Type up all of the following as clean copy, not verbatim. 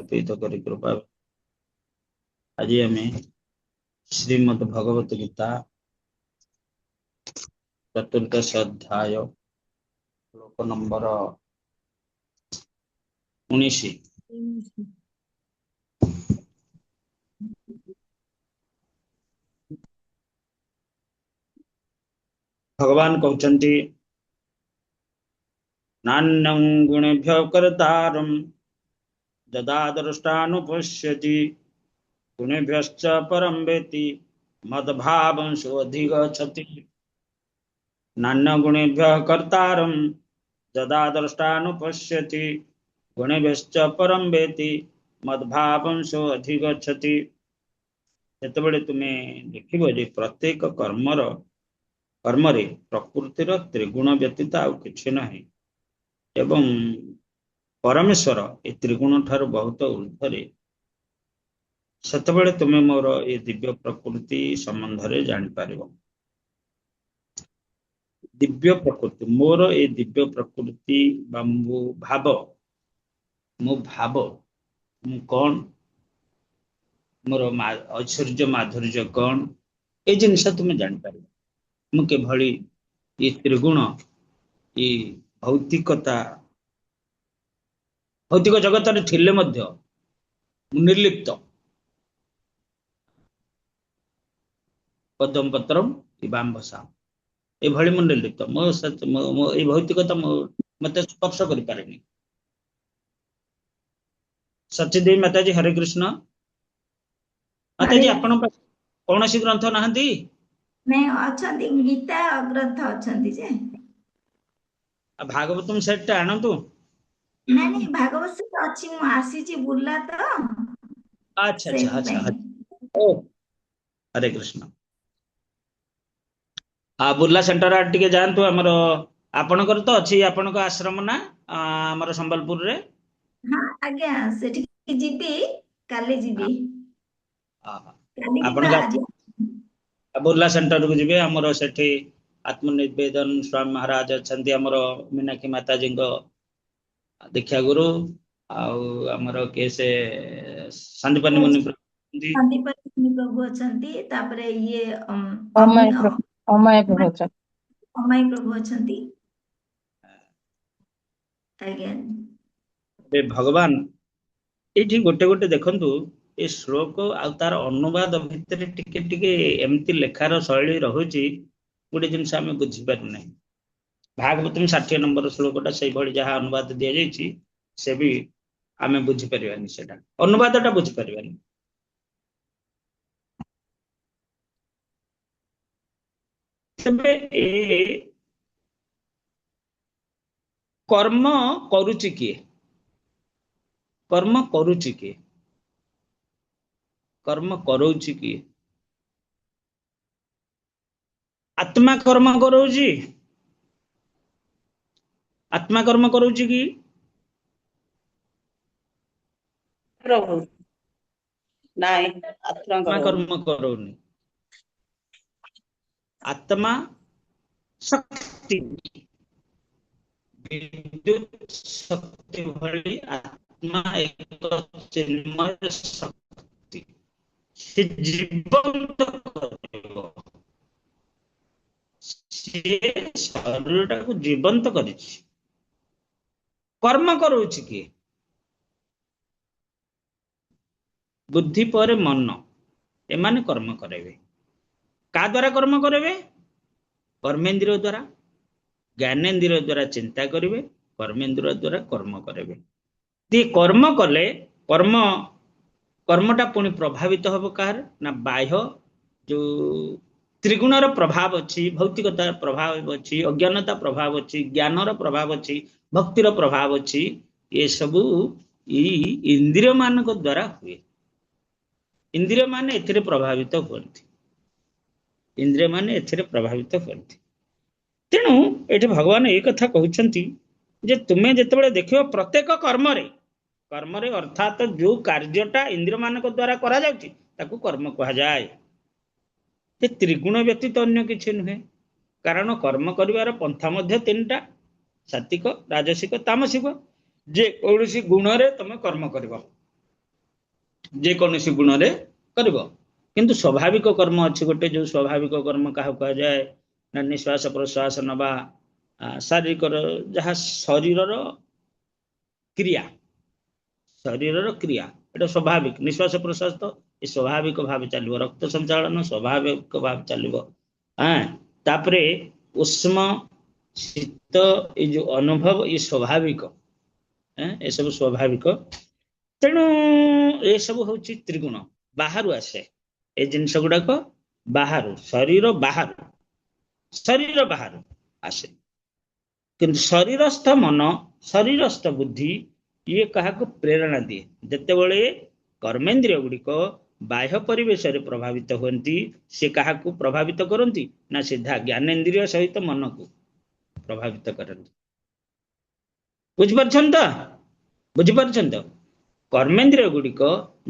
कल्पित करी कृपा आज आम श्रीमद् भगवत गीता चतुर्दश अध्याय श्लोक नंबर 19 भगवान कहते नान्यं गुणेभ्यः कर्तारं यदा द्रष्टानुपश्यति गुणेभ्यश्च परं वेत्ति मद्भावं सोऽधिगच्छति। नान्य गुणेभ्यः कर्तारं यदा द्रष्टानुपश्यति गुणेभ्यश्च परं वेत्ति मद्भावं सोऽधिगच्छति। जेतेबेले तुम्हें देखिबो जे प्रत्येक कर्मरे प्रकृतिर त्रिगुण व्यतीत आउ किछि नाही एवं परमेश्वर ए त्रिगुण ठार बहुत ऊर्ध्वरे सेतेबेले तुम्हें मोर ए दिव्य प्रकृति संबंध रे जानि पारिबो। दिव्य प्रकृति मोर ए दिव्य प्रकृति बा मो भाव मु कौन मोर ऐश्वर्य माधुर्य कौन ए जिनस तुम्हें जानि पारिबो। मु के भली ये त्रिगुण ये भौतिकता भौतिक जगत रे थिले मध्य निर्लिप्त पदम पत्रम इबाम्बसा ए भली मु निर्लिप्त मो ए भौतिकता मते स्पर्श करि पारेनी। सच्चिदेवी माताजी हरे कृष्ण। माताजी आपण कौन सी ग्रंथ नहांती नहीं अछंती गीता ग्रंथ अछंती जे भागवतम सेट आणतु नहीं नहीं भागवत से अच्छी मु आसी छी बुल्ला तो अच्छा अच्छा अच्छा ओ हरे कृष्ण। बुर्ला सेंटर आड़ टिके जानतु हमर आपनकर तो अछि आपनक आश्रम ना हमर संबलपुर रे। हां आज्ञा सेठी जीबी काले जीबी आपन बुर्ला सेंटर को जीबे हमर सेठी आत्मनिवेदन स्वामी महाराज अछंती हमर मीनाक्षी माताजी को दीक्षा गुरु आमर केसे संदीपन मुनि प्रभु अछंती तापरे ये अमय प्रभु अछंती अगेन बे भगवान एठी गोटे गोटे देखंतु ए श्लोक आ तार अनुवाद भितर टिके टिके एमती लेखार शैली रहुची गोटे जिनस आम बुझी पार ना। भागवतम 60 नंबर श्लोकटा से भली जहाँ अनुवाद दिया जाइछि से भी आमे बुझी परिबानी सेटा अनुवादटा बुझी परिबानी। तबे ए कर्म करूची किए कर्म करूची किए कर्म करोची किए आत्मा कर्म करोची आत्मा कर्म करोची की प्रभु नहीं आत्मा कर्म करोनी। आत्मा शक्ति विद्युत शक्ति भली आत्मा एक चिन्मय शक्ति से जीवंत करिवो से शरीरटा को जीवंत करिछि। कर्म करोछि कि बुद्धि पर मन एमाने कर्म करेबे का द्वारा कर्म करेबे कर्मेंद्रिय द्वारा ज्ञानेन्द्रिय द्वारा चिंता करेंगे कर्मेंद्रिय द्वारा कर्म करेंगे। कर्म कले कर्मटा पुणी प्रभावित हम कहार ना बाह्य जो त्रिगुणर प्रभाव अच्छी भौतिकतार प्रभाव अच्छी अज्ञानता प्रभाव अच्छी ज्ञानर प्रभाव अच्छी भक्तिर प्रभाव अच्छी ये सबू इंद्रिय मान द्वारा हुए। इंद्रिय मान एथिरे प्रभावित हुअन्ति इंद्रिय मान एथिरे प्रभावित हुअन्ति। तेणु ये भगवान ये कथा कहते जे तुम्हें जिते देख प्रत्येक कर्म रे अर्थात जो कार्यटा इंद्रिय मान द्वारा करा जाउछि ताकू कर्म कहा जाए। त्रिगुण व्यतीत अन्य किछि नुहे कारण कर्म करिवार पंथा मध्य तीनटा सात्विक राजसिक तामसिक जे कौनसी गुण रे तुम कर्म करिवो ଯେକୌଣସି ଗୁଣରେ କରିବ। କିନ୍ତୁ ସ୍ୱାଭାବିକ କର୍ମ ଅଛି ଗୋଟେ, ଯୋଉ ସ୍ୱାଭାବିକ କର୍ମ କାହାକୁ କୁହାଯାଏ ନା ନିଶ୍ୱାସ ପ୍ରଶ୍ୱାସ ନବା, ଶାରୀରିକର ଯାହା ଶରୀରର କ୍ରିୟା, ଶରୀରର କ୍ରିୟା ଏଟା ସ୍ୱାଭାବିକ। ନିଶ୍ୱାସ ପ୍ରଶ୍ୱାସ ତ ଏ ସ୍ୱାଭାବିକ ଭାବେ ଚାଲିବ, ରକ୍ତ ସଞ୍ଚାଳନ ସ୍ୱାଭାବିକ ଭାବେ ଚାଲିବ। ତାପରେ ଉଷ୍ମ ଶୀତ ଏଇ ଯୋଉ ଅନୁଭବ ଏ ସ୍ୱାଭାବିକ, ଏସବୁ ସ୍ୱାଭାବିକ। ତେଣୁ ଏସବୁ ହଉଛି ତ୍ରିଗୁଣ, ବାହାରୁ ଆସେ ଏ ଜିନିଷ ଗୁଡାକ, ବାହାରୁ ଶରୀର ବାହାରୁ ଆସେ। କିନ୍ତୁ ଶରୀରସ୍ଥ ମନ, ଶରୀରସ୍ଥ ବୁଦ୍ଧି ଇଏ କାହାକୁ ପ୍ରେରଣା ଦିଏ। ଯେତେବେଳେ କର୍ମେନ୍ଦ୍ରିୟ ଗୁଡିକ ବାହ୍ୟ ପରିବେଶରେ ପ୍ରଭାବିତ ହୁଅନ୍ତି, ସେ କାହାକୁ ପ୍ରଭାବିତ କରନ୍ତି ନା ସିଧା ଜ୍ଞାନେନ୍ଦ୍ରିୟ ସହିତ ମନକୁ ପ୍ରଭାବିତ କରନ୍ତି। ବୁଝିପାରୁଛନ୍ତି ତ? କର୍ମେନ୍ଦ୍ରିୟ ଗୁଡିକ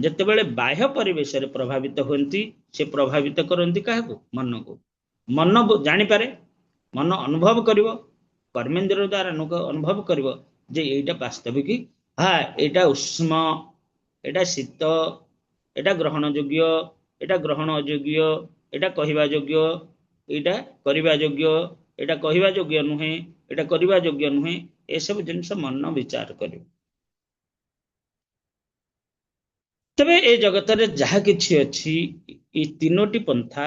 ଯେତେବେଳେ ବାହ୍ୟ ପରିବେଶରେ ପ୍ରଭାବିତ ହୁଅନ୍ତି, ସେ ପ୍ରଭାବିତ କରନ୍ତି କାହାକୁ? ମନକୁ। ମନ ଜାଣିପାରେ, ମନ ଅନୁଭବ କରିବ, କର୍ମେନ୍ଦ୍ରିୟ ଦ୍ୱାରା ଅନୁଭବ କରିବ ଯେ ଏଇଟା ବାସ୍ତବିକ, ଏଇଟା ଉଷ୍ମ, ଏଇଟା ଶୀତ, ଏଇଟା ଗ୍ରହଣ ଯୋଗ୍ୟ, ଏଇଟା ଗ୍ରହଣ ଅଯୋଗ୍ୟ, ଏଇଟା କହିବା ଯୋଗ୍ୟ, ଏଇଟା କରିବା ଯୋଗ୍ୟ, ଏଇଟା କହିବା ଯୋଗ୍ୟ ନୁହେଁ, ଏଇଟା କରିବା ଯୋଗ୍ୟ ନୁହେଁ। ଏସବୁ ଜିନିଷ ମନ ବିଚାର କରିବ। ତେବେ ଏ ଜଗତରେ ଯାହା କିଛି ଅଛି, ଏଇ ତିନୋଟି ପନ୍ଥା,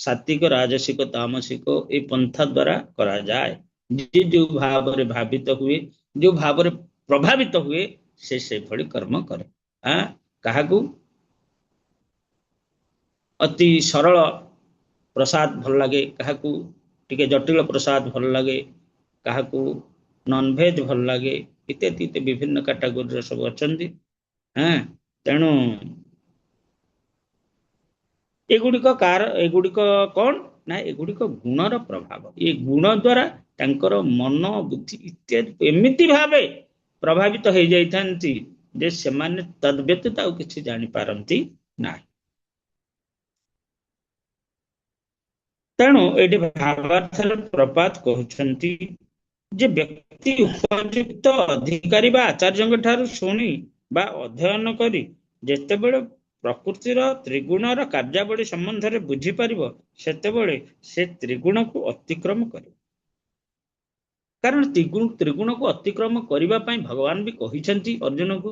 ସାତ୍ବିକ, ରାଜସିକ, ତାମସିକ, ଏଇ ପନ୍ଥା ଦ୍ୱାରା କରାଯାଏ। ଯେ ଯୋଉ ଭାବରେ ଭାବିତ ହୁଏ, ଯୋଉ ଭାବରେ ପ୍ରଭାବିତ ହୁଏ, ସେ ସେଭଳି କର୍ମ କରେ। କାହାକୁ ଅତି ସରଳ ପ୍ରସାଦ ଭଲ ଲାଗେ, କାହାକୁ ଟିକେ ଜଟିଳ ପ୍ରସାଦ ଭଲ ଲାଗେ, କାହାକୁ ନନଭେଜ ଭଲ ଲାଗେ, ଇତ୍ୟାଦି ବିଭିନ୍ନ କାଟାଗୋରୀର ସବୁ ଅଛନ୍ତି। ତେଣୁ ଏଗୁଡିକ କଣ ନା ଏଗୁଡିକ ଗୁଣର ପ୍ରଭାବ। ଏ ଗୁଣ ଦ୍ୱାରା ତାଙ୍କର ମନ ବୁଦ୍ଧି ଇତ୍ୟାଦି ଏମିତି ଭାବେ ପ୍ରଭାବିତ ହେଇଯାଇଥାନ୍ତି ଯେ ସେମାନେ ତଦ୍ବ୍ୟତୀତ ଆଉ କିଛି ଜାଣିପାରନ୍ତି ନାହିଁ। ତେଣୁ ଏଠି ଭାବାର୍ଥର ପ୍ରପାତ କହୁଛନ୍ତି ଯେ ବ୍ୟକ୍ତି ଉପଯୁକ୍ତ ଅଧିକାରୀ ବା ଆଚାର୍ଯ୍ୟଙ୍କ ଠାରୁ ଶୁଣି ବା ଅଧ୍ୟୟନ କରି ଯେତେବେଳେ ପ୍ରକୃତିର ତ୍ରିଗୁଣର କାର୍ଯ୍ୟାବଳୀ ସମ୍ବନ୍ଧରେ ବୁଝିପାରିବ, ସେତେବେଳେ ସେ ତ୍ରିଗୁଣକୁ ଅତିକ୍ରମ କରିବ। କାରଣ ତ୍ରିଗୁଣକୁ ଅତିକ୍ରମ କରିବା ପାଇଁ ଭଗବାନ ବି କହିଛନ୍ତି ଅର୍ଜୁନକୁ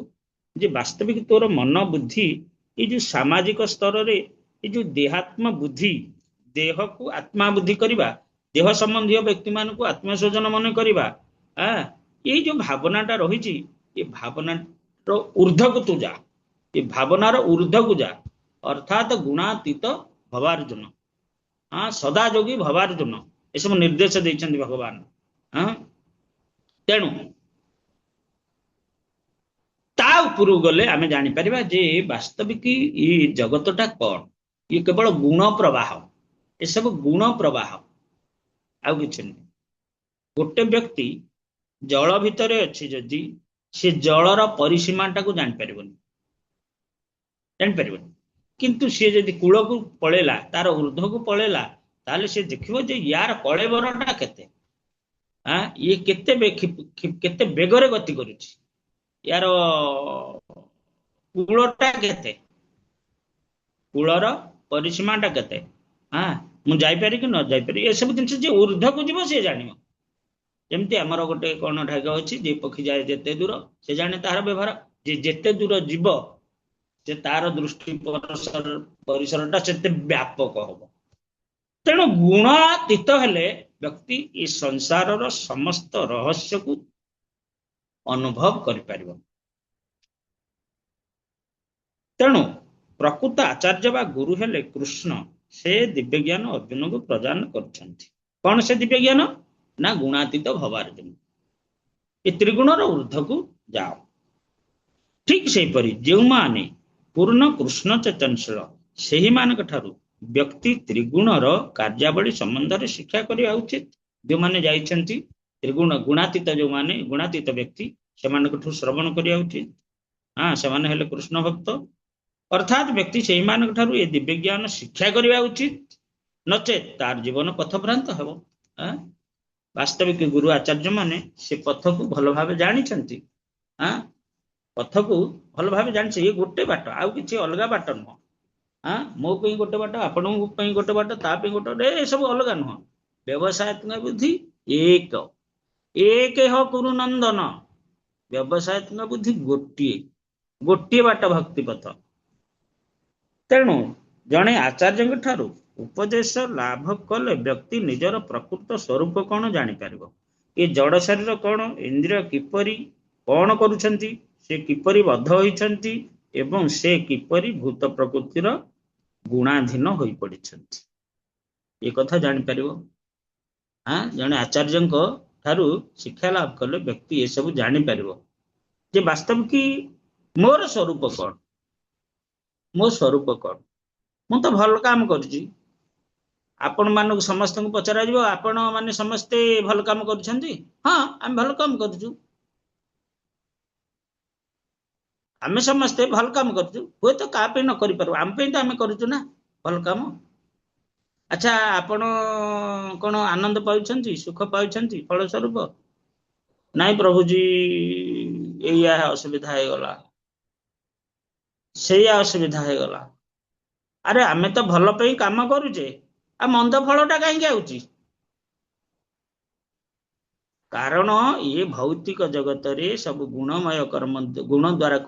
ଯେ ବାସ୍ତବିକ ତୋର ମନ ବୁଦ୍ଧି, ଏଇ ଯୋଉ ସାମାଜିକ ସ୍ତରରେ ଏଇ ଯୋଉ ଦେହାତ୍ମ ବୁଦ୍ଧି, ଦେହକୁ ଆତ୍ମା ବୁଦ୍ଧି କରିବା, ଦେହ ସମ୍ବନ୍ଧୀୟ ବ୍ୟକ୍ତିମାନଙ୍କୁ ଆତ୍ମୀୟ ସ୍ୱଜନ ମନେ କରିବା, ଏଇ ଯୋଉ ଭାବନାଟା ରହିଛି, ଏ ଭାବନାର ଊର୍ଦ୍ଧ୍ୱକୁ ତୁ ଯା, ଏ ଭାବନାର ଊର୍ଦ୍ଧ୍ୱକୁ ଯା, ଅର୍ଥାତ୍ ଗୁଣାତୀତ ଭବାର୍ଜୁନ, ସଦା ଯୋଗୀ ଭବାର୍ଜୁନ, ଏସବୁ ନିର୍ଦ୍ଦେଶ ଦେଇଛନ୍ତି ଭଗବାନ। ତେଣୁ ତା ଉପରକୁ ଗଲେ ଆମେ ଜାଣିପାରିବା ଯେ ବାସ୍ତବିକ ଏଇ ଜଗତଟା କଣ? ଇଏ କେବଳ ଗୁଣ ପ୍ରବାହ, ଏସବୁ ଗୁଣ ପ୍ରବାହ, ଆଉ କିଛି ନୁହେଁ। ଗୋଟେ ବ୍ୟକ୍ତି ଜଳ ଭିତରେ ଅଛି, ଯଦି ସେ ଜଳର ପରିସୀମାଟାକୁ ଜାଣିପାରିବନି, କିନ୍ତୁ ସିଏ ଯଦି କୂଳକୁ ପଳେଇଲା, ତାର ଊର୍ଦ୍ଧ୍ୱକୁ ପଳେଇଲା, ତାହେଲେ ସେ ଦେଖିବ ଯେ ୟାର କଳେବରଟା କେତେ, ଇଏ କେତେ ବେଗରେ ଗତି କରୁଛି, ୟାର କୂଳଟା କେତେ, କୂଳର ପରିସୀମାଟା କେତେ, ମୁଁ ଯାଇପାରି କି ନ ଯାଇପାରି, ଏସବୁ ଜିନିଷ ଯେ ଊର୍ଦ୍ଧ୍ୱକୁ ଯିବ ସେ ଜାଣିବ। ଯେମିତି ଆମର ଗୋଟେ କଣ ଢାଗ ଅଛି, ଯେ ପକ୍ଷୀ ଯାଏ ଯେତେ ଦୂର ସେ ଜାଣେ ତାହାର ବ୍ୟବହାର, ଯେ ଯେତେ ଦୂର ଯିବ ଯେ ତାର ଦୃଷ୍ଟି ପରିସରଟା ସେତେ ବ୍ୟାପକ ହବ। ତେଣୁ ଗୁଣାତୀତ ହେଲେ ବ୍ୟକ୍ତି ଏ ସଂସାରର ସମସ୍ତ ରହସ୍ୟକୁ ଅନୁଭବ କରିପାରିବ। ତେଣୁ ପ୍ରକୃତ ଆଚାର୍ଯ୍ୟ ବା ଗୁରୁ ହେଲେ କୃଷ୍ଣ। ସେ ଦିବ୍ୟ ଜ୍ଞାନ ଅର୍ଜୁନକୁ ପ୍ରଦାନ କରୁଛନ୍ତି। କଣ ସେ ଦିବ୍ୟ ଜ୍ଞାନ? ନା ଗୁଣାତୀତ ଭବାର୍ଜୁନ, ଏ ତ୍ରିଗୁଣର ଊର୍ଦ୍ଧ୍ୱକୁ ଯାଅ। ଠିକ ସେହିପରି ଯେଉଁମାନେ ପୂର୍ଣ୍ଣ କୃଷ୍ଣ ଚେତନଶୀଳ, ସେହିମାନଙ୍କ ଠାରୁ ବ୍ୟକ୍ତି ତ୍ରିଗୁଣର କାର୍ଯ୍ୟାବଳୀ ସମ୍ବନ୍ଧରେ ଶିକ୍ଷା କରିବା ଉଚିତ। ଯେଉଁମାନେ ଯାଇଛନ୍ତି ତ୍ରିଗୁଣ ଗୁଣାତୀତ, ଯେଉଁମାନେ ଗୁଣାତୀତ ବ୍ୟକ୍ତି, ସେମାନଙ୍କଠୁ ଶ୍ରବଣ କରିବା ଉଚିତ। ସେମାନେ ହେଲେ କୃଷ୍ଣ ଭକ୍ତ, ଅର୍ଥାତ୍ ବ୍ୟକ୍ତି ସେଇମାନଙ୍କ ଠାରୁ ଏ ଦିବ୍ୟ ଜ୍ଞାନ ଶିକ୍ଷା କରିବା ଉଚିତ, ନଚେତ୍ ତାର ଜୀବନ ପଥଭ୍ରାନ୍ତ ହେବ। ବାସ୍ତବିକ ଗୁରୁ ଆଚାର୍ଯ୍ୟ ମାନେ ସେ ପଥକୁ ଭଲ ଭାବେ ଜାଣିଛନ୍ତି। ପଥକୁ ଭଲ ଭାବେ ଜାଣିଛେ ଇଏ ଗୋଟେ ବାଟ, ଆଉ କିଛି ଅଲଗା ବାଟ ନୁହଁ। ମୋ ପାଇଁ ଗୋଟେ ବାଟ, ଆପଣଙ୍କ ପାଇଁ ଗୋଟେ ବାଟ, ତା ପାଇଁ ଗୋଟେ ବାଟ, ଏସବୁ ଅଲଗା ନୁହଁ। ବ୍ୟବସାୟତ୍ମକ ବୁଦ୍ଧି ଏକ, ଏକ ହ କୁରୁ ନନ୍ଦନ। ବ୍ୟବସାୟତ୍ମକ ବୁଦ୍ଧି ଗୋଟିଏ, ଗୋଟିଏ ବାଟ ଭକ୍ତି ପଥ। ତେଣୁ ଜଣେ ଆଚାର୍ଯ୍ୟଙ୍କ ଠାରୁ ଉପଦେଶ ଲାଭ କଲେ ବ୍ୟକ୍ତି ନିଜର ପ୍ରକୃତ ସ୍ୱରୂପ କଣ ଜାଣିପାରିବ। ଏ ଜଡ଼ ଶରୀର କଣ, ଇନ୍ଦ୍ରିୟ କିପରି କଣ କରୁଛନ୍ତି, ସେ କିପରି ବଦ୍ଧ ହୋଇଛନ୍ତି ଏବଂ ସେ କିପରି ଭୂତ ପ୍ରକୃତିର ଗୁଣାଧୀନ ହୋଇ ପଡିଛନ୍ତି, ଏ କଥା ଜାଣିପାରିବ। ଜଣେ ଆଚାର୍ଯ୍ୟଙ୍କ ଠାରୁ ଶିକ୍ଷା ଲାଭ କଲେ ବ୍ୟକ୍ତି ଏସବୁ ଜାଣିପାରିବ ଯେ ବାସ୍ତବ କି ମୋର ସ୍ୱରୂପ କଣ, ମୋ ସ୍ୱରୂପ କଣ। ମୁଁ ତ ଭଲ କାମ କରୁଛି, ଆପଣ ମାନଙ୍କୁ ସମସ୍ତଙ୍କୁ ପଚରାଯିବ ଆପଣ ମାନେ ସମସ୍ତେ ଭଲ କାମ କରୁଛନ୍ତି? ହଁ, ଆମେ ଭଲ କାମ କରୁଛୁ, ଆମେ ସମସ୍ତେ ଭଲ କାମ କରୁଛୁ। ହୁଏତ କାହା ପାଇଁ ନ କରିପାରୁ, ଆମ ପାଇଁ ତ ଆମେ କରୁଛୁ ନା ଭଲ କାମ। ଆଚ୍ଛା, ଆପଣ କଣ ଆନନ୍ଦ ପାଉଛନ୍ତି, ସୁଖ ପାଉଛନ୍ତି ଫଳସ୍ୱରୂପ? ନାଇଁ ପ୍ରଭୁଜୀ, ଏଇଆ ଅସୁବିଧା ହେଇଗଲା, ସେଇଆ ଅସୁବିଧା ହେଇଗଲା। ଆରେ ଆମେ ତ ଭଲ ପାଇଁ କାମ କରୁଛେ, ଆଉ ମନ୍ଦ ଫଳଟା କାହିଁକି ଆଉଛି? କାରଣ ଇଏ ଭୌତିକ ଜଗତରେ ସବୁ ଗୁଣମୟ କର୍ମ, ଗୁଣ ଦ୍ୱାରା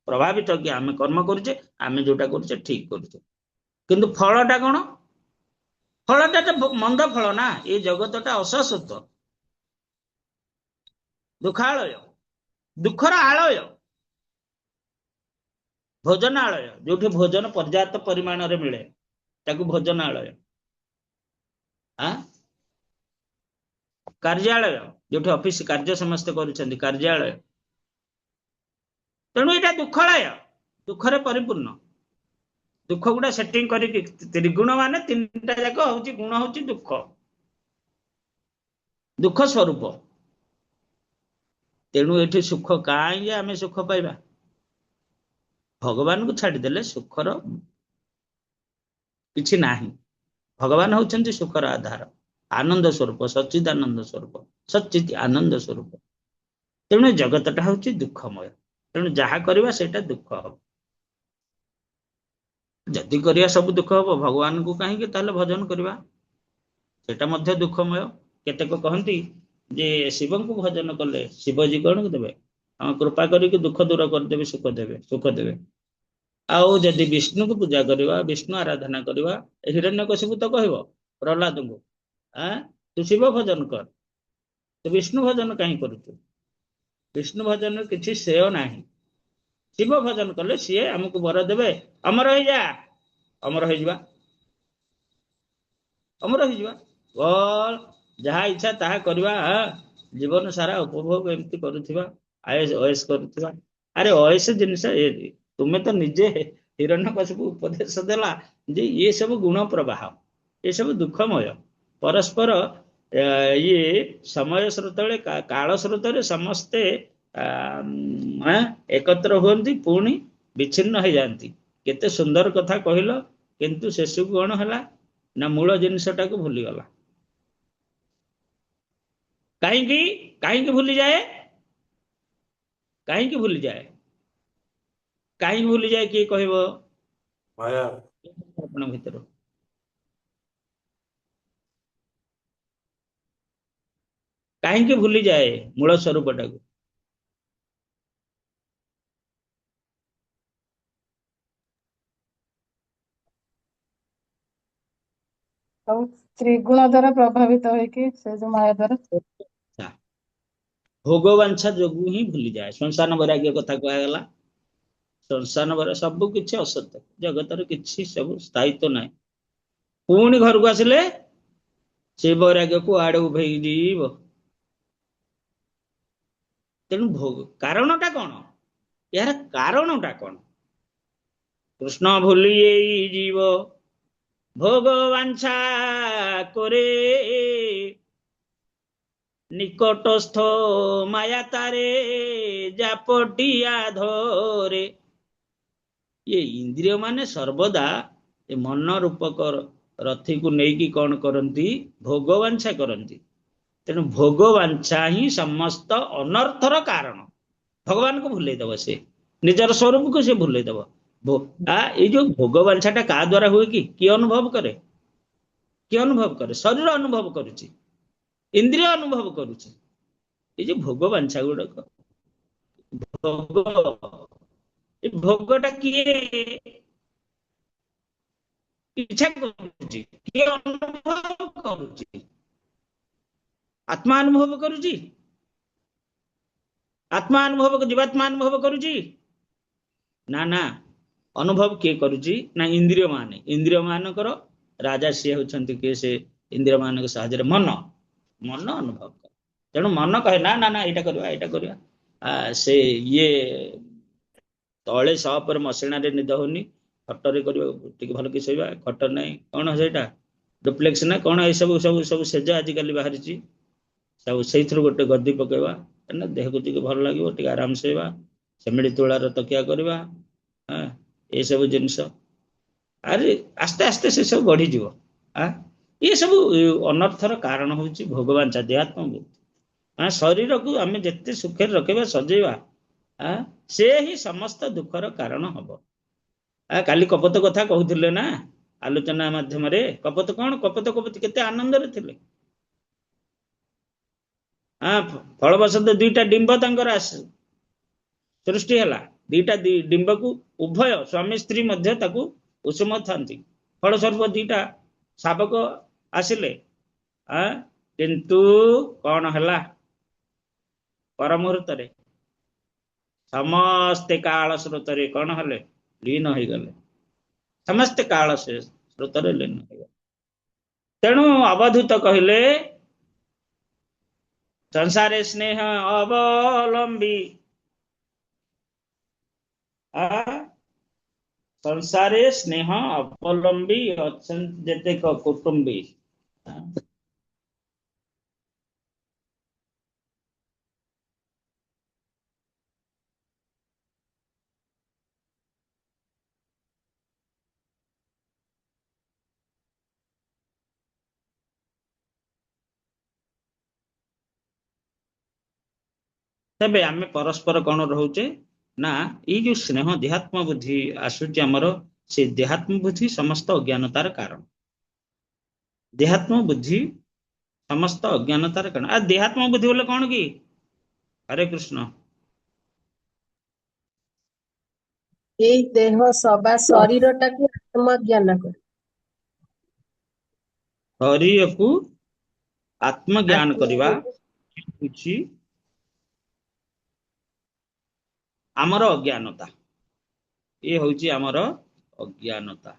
ପ୍ରଭାବିତ କି ଆମେ କର୍ମ କରୁଛେ, ଆମେ ଯୋଉଟା କରୁଛେ ଠିକ କରୁଛେ। କିନ୍ତୁ ଫଳଟା କଣ? ଫଳଟା ତ ମନ୍ଦ ଫଳ ନା। ଏ ଜଗତଟା ଅଶାଶ୍ୱତ, ଦୁଃଖାଳୟ, ଦୁଃଖର ଆଳୟ, ଭୋଜନାଳୟ। ଯୋଉଠି ଭୋଜନ ପର୍ଯ୍ୟାପ୍ତ ପରିମାଣରେ ମିଳେ ତାକୁ ଭୋଜନାଳୟ। କାର୍ଯ୍ୟାଳୟ, ଯୋଉଠି ଅଫିସ କାର୍ଯ୍ୟ ସମସ୍ତେ କରୁଛନ୍ତି, କାର୍ଯ୍ୟାଳୟ। ତେଣୁ ଏଇଟା ଦୁଃଖଳୟ, ଦୁଃଖରେ ପରିପୂର୍ଣ୍ଣ। ଦୁଃଖ ଗୁଡା ସେଟିଂ କରିକି, ତ୍ରିଗୁଣ ମାନେ ତିନିଟା ଯାକ ହଉଛି ଗୁଣ, ହଉଛି ଦୁଃଖ, ଦୁଃଖ ସ୍ୱରୂପ। ତେଣୁ ଏଠି ସୁଖ କାହିଁକି ଆମେ ସୁଖ ପାଇବା? ଭଗବାନଙ୍କୁ ଛାଡିଦେଲେ ସୁଖର କିଛି ନାହିଁ। ଭଗବାନ ହଉଛନ୍ତି ସୁଖର ଆଧାର, ଆନନ୍ଦ ସ୍ୱରୂପ, ସଚ୍ଚିଦାନନ୍ଦ ସ୍ୱରୂପ, ସଚ୍ଚିତ୍ ଆନନ୍ଦ ସ୍ୱରୂପ। ତେଣୁ ଜଗତଟା ହଉଛି ଦୁଃଖମୟ। ତେଣୁ ଯାହା କରିବା ସେଇଟା ଦୁଃଖ ହବ। ଯଦି କରିବା ସବୁ ଦୁଃଖ ହବ, ଭଗବାନଙ୍କୁ କାହିଁକି ତାହେଲେ ଭଜନ କରିବା, ସେଟା ମଧ୍ୟ ଦୁଃଖମୟ। କେତେକ କହନ୍ତି ଯେ ଶିବଙ୍କୁ ଭଜନ କଲେ ଶିବଜୀ କଣ ଦେବେ, କୃପା କରିକି ଦୁଃଖ ଦୂର କରିଦେବେ, ସୁଖ ଦେବେ, ସୁଖ ଦେବେ। ଆଉ ଯଦି ବିଷ୍ଣୁଙ୍କୁ ପୂଜା କରିବା, ବିଷ୍ଣୁ ଆରାଧନା କରିବା, ହିରଣ୍ୟକଶିପୁ ତ କହିବ ପ୍ରହ୍ଲାଦଙ୍କୁ, ତୁ ଶିବ ଭଜନ କର, ତୁ ବିଷ୍ଣୁ ଭଜନ କାହିଁ କରୁଛୁ? ବିଷ୍ଣୁ ଭଜନର କିଛି ଶ୍ରେୟ ନାହିଁ। ଶିବ ଭଜନ କଲେ ସିଏ ଆମକୁ ବର ଦେବେ, ଅମର ହେଇଯା, ଅମର ହେଇଯିବା, ଅମର ହେଇଯିବା, ଯାହା ଇଚ୍ଛା ତାହା କରିବା, ଜୀବନ ସାରା ଉପଭୋଗ ଏମିତି କରୁଥିବା, ଅୟସ କରୁଥିବା। ଆରେ ଅୟସ ଜିନିଷ, ତୁମେ ତ ନିଜେ ହିରଣ୍ୟକଶିପୁ ଉପଦେଶ ଦେଲା ଯେ ଇଏ ସବୁ ଗୁଣ ପ୍ରବାହ, ଏସବୁ ଦୁଃଖମୟ। ପରସ୍ପର ଇଏ ସମୟ ସ୍ରୋତରେ, କାଳ ସ୍ରୋତରେ ସମସ୍ତେ ଏକତ୍ର ହୁଅନ୍ତି, ପୁଣି ବିଚ୍ଛିନ୍ନ ହେଇଯାଆନ୍ତି। କେତେ ସୁନ୍ଦର କଥା କହିଲ, କିନ୍ତୁ ଶେଷକୁ କଣ ହେଲା ନା ମୂଳ ଜିନିଷଟାକୁ ଭୁଲିଗଲା। କାହିଁକି କାହିଁକି ଭୁଲିଯାଏ? କାହିଁକି ଭୁଲିଯାଏ? କାହିଁକି ଭୁଲିଯାଏ କିଏ କହିବ? ଆପଣ ଭିତରୁ କାହିଁକି ଭୁଲିଯାଏ ମୂଳ ସ୍ୱରୂପଟାକୁ? ଆଉ ତ୍ରିଗୁଣ ଦ୍ଵାରା ପ୍ରଭାବିତ ହେଇକି, ସେ ଯୋଉ ମାୟା ଦ୍ଵାରା। ଭୋଗବାଞ୍ଛା ଯୋଗୁ ହିଁ ଭୁଲିଯାଏ। ସଂସାର ବୈରାଗ୍ୟ କଥା କୁହାଗଲା। ସଂସାର ବୈରାଗ୍ୟ, ସବୁ କିଛି ଅସତ୍ୟ, ଜଗତର କିଛି ସବୁ ସ୍ଥାୟିତ୍ୱ ନାହିଁ। ପୁଣି ଘରକୁ ଆସିଲେ ସେ ବୈରାଗ୍ୟକୁ ଆଡେ ଉଭେଇକି ଯିବ। ତେଣୁ କାରଣଟା କଣ? ଏହାର କାରଣଟା କଣ? କୃଷ୍ଣ ଭୁଲି ଏଇ ଯିବ ଭୋଗ ବାଞ୍ଛା করে, নিকটস্থ মায়া তারে জাপটিয়া ধরে। ये इंद्रिय माने सर्वदा ए मन रूपक रथी को नेकी कौन करती? भोगवांछा करती। तेणु भोगवांछा ही समस्त अनर्थर कारण। भगवान को भूले दब से ନିଜର ସ୍ୱରୂପକୁ ସେ ଭୁଲେଇ ଦବ। ଏଇ ଯୋଉ ଭୋଗ ବାଞ୍ଛାଟା କାହା ଦ୍ଵାରା ହୁଏ କି? କିଏ ଅନୁଭବ କରେ? କିଏ ଅନୁଭବ କରେ? ଶରୀର ଅନୁଭବ କରୁଛି, ଇନ୍ଦ୍ରିୟ ଅନୁଭବ କରୁଛି। ଏଇ ଯୋଉ ଭୋଗ ବାଞ୍ଛା ଗୁଡାକ, ଭୋଗ, ଏ ଭୋଗଟା କିଏ ଇଚ୍ଛା କରୁଛି? କିଏ ଅନୁଭବ କରୁଛି? ଆତ୍ମା ଅନୁଭବ କରୁଛି? ଆତ୍ମା ଅନୁଭବ, ଜୀବାତ୍ମା ଅନୁଭବ କରୁଛି? ନା, ଅନୁଭବ କିଏ କରୁଛି? ନା ଇନ୍ଦ୍ରିୟ ମାନେ। ଇନ୍ଦ୍ରିୟ ମାନଙ୍କର ରାଜା ସିଏ ହଉଛନ୍ତି କିଏ? ସେ ଇନ୍ଦ୍ରିୟ ମାନଙ୍କ ସାହାଯ୍ୟରେ ମନ ଅନୁଭବ କରେ। ତେଣୁ ମନ କହେ ନା ନା ନା ଏଇଟା କରିବା, ଏଇଟା କରିବା। ସେ ଇଏ ତଳେ ସପରେ ମସିଣାରେ ନିଦ ହଉନି, ଖଟରେ କରିବା, ଟିକେ ଭଲ କି ଶୋଇବା, ଖଟ ନାହିଁ, କଣ ସେଇଟା ଡୁପ୍ଲେକ୍ସ ନା କଣ, ଏଇ ସବୁ ସବୁ ସବୁ ସେଜ ଆଜିକାଲି ବାହାରିଛି। ସବୁ ସେଇଥିରୁ ଗୋଟେ ଗଦି ପକେଇବା, ଦେହକୁ ଟିକେ ଭଲ ଲାଗିବ, ଟିକେ ଆରାମ ଶୋଇବା, ସେମିଳି ତୁଳାର ତକିଆ କରିବା, ଏସବୁ ଜିନିଷ। ଆରେ ଆସ୍ତେ ଆସ୍ତେ ସେ ସବୁ ବଢିଯିବ। ଏ ସବୁ ଅନର୍ଥର କାରଣ ହଉଛି ଭୋଗବାଞ୍ଛା, ଦେହାତ୍ମ ବୁଦ୍ଧି। ଶରୀରକୁ ଆମେ ଯେତେ ସୁଖରେ ରଖିବା, ସଜେଇବା, ସେ ହିଁ ସମସ୍ତ ଦୁଃଖର କାରଣ ହବ। କାଲି କପୋତ କଥା କହୁଥିଲେ ନା ଆଲୋଚନା ମାଧ୍ୟମରେ। କପୋତ କଣ? କପୋତ କେତେ ଆନନ୍ଦରେ ଥିଲେ। ଫଳବଶତ ଦୁଇଟା ଡିମ୍ବ ତାଙ୍କର ସୃଷ୍ଟି ହେଲା। ଦିଟା ଡିମ୍ବକୁ ଉଭୟ ସ୍ୱାମୀ ସ୍ତ୍ରୀ ମଧ୍ୟ ତାକୁ ଉଷୁମ ଥାନ୍ତି। ଫଳସ୍ୱରୂପ ଦିଟା ଶାବକ ଆସିଲେ। କିନ୍ତୁ କଣ ହେଲା? ପର ମୁହୂର୍ତ୍ତରେ ସମସ୍ତେ କାଳ ସ୍ରୋତରେ କଣ ହେଲେ? ଲୀନ ହେଇଗଲେ। ସମସ୍ତେ କାଳ ସ୍ରୋତରେ ଲୀନ ହେଇଗଲେ। ତେଣୁ ଅବଧୂତ କହିଲେ, ସଂସାରେ ସ୍ନେହ ଅବଲମ୍ବୀ, ସଂସାରେ ସ୍ନେହ ଅବଲମ୍ବୀ ଅଛନ୍ତି ଯେତେକ କୁଟୁମ୍ବୀ। ତେବେ ଆମେ ପରସ୍ପର କଣ ରହୁଛେ ନା, ଏଇ ଯୋଉ ସ୍ନେହ ଦେହାତ୍ମ ବୁଦ୍ଧି ଆସୁଛି ଆମର, ସେ ଦେହାତ୍ମ ବୁଦ୍ଧି ସମସ୍ତ ଅଜ୍ଞାନତାର କାରଣ। ଦେହାତ୍ମ ବୁଦ୍ଧି ସମସ୍ତ ଅଜ୍ଞାନତାର କାରଣ। ଦେହାତ୍ମ ବୁଦ୍ଧି ବୋଲେ କଣ କି? ହରେ କୃଷ୍ଣ। ଏଇ ଦେହ ସବା ଶରୀରଟାକୁ ଆତ୍ମଜ୍ଞାନ କରେ। ଶରୀରକୁ ଆତ୍ମଜ୍ଞାନ କରିବା ହେଉଛି ଆମର ଅଜ୍ଞାନତା। ଇଏ ହଉଛି ଆମର ଅଜ୍ଞାନତା।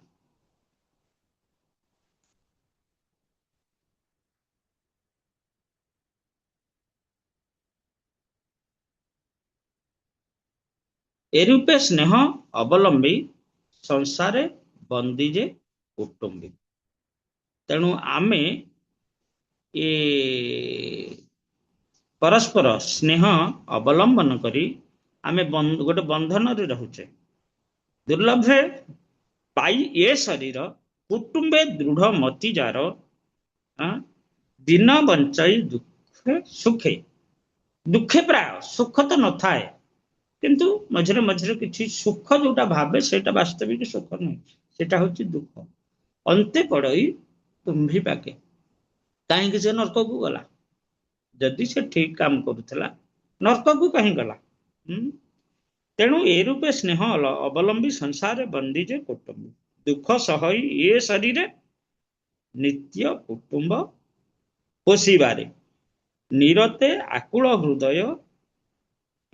এরূপে স্নেহ অবলম্বী ସଂସାରେ ବନ୍ଦୀ ଯେ କୁଟୁମ୍ବୀ। ତେଣୁ ଆମେ ଏ ପରସ୍ପର ସ୍ନେହ ଅବଲମ୍ବନ କରି ଆମେ ଗୋଟେ ବନ୍ଧନରେ ରହୁଛେ। ଦୁର୍ଲଭେ ପାଇ ଏ ଶରୀର କୁଟୁମ୍ବେ ଦୃଢ ମତି ଯାର, ଦିନ ବଞ୍ଚାଇ ଦୁଃଖେ ସୁଖେ। ଦୁଃଖେ ପ୍ରାୟ, ସୁଖ ତ ନଥାଏ, କିନ୍ତୁ ମଝିରେ ମଝିରେ କିଛି ସୁଖ ଯୋଉଟା ଭାବେ ସେଇଟା ବାସ୍ତବିକ ସୁଖ ନୁହେଁ, ସେଟା ହଉଛି ଦୁଃଖ। ଅନ୍ତେ ପଡଇ ତୁମ୍ଭି ପାକେ। କାହିଁକି ସେ ନର୍କକୁ ଗଲା? ଯଦି ସେ ଠିକ କାମ କରୁଥିଲା, ନର୍କକୁ କାହିଁ ଗଲା? ତେଣୁ ଏ ରୂପେ ସ୍ନେହ ଅବଲମ୍ବୀ ସଂସାରେ ବନ୍ଦୀ ଯେ କୁଟୁମ୍ବୀ। ଦୁଃଖ ସହଇ ଏ ଶରୀରେ ନିତ୍ୟ କୁଟୁମ୍ବ ପୋଷିବାରେ, ନିରତେ ଆକୁଳ ହୃଦୟ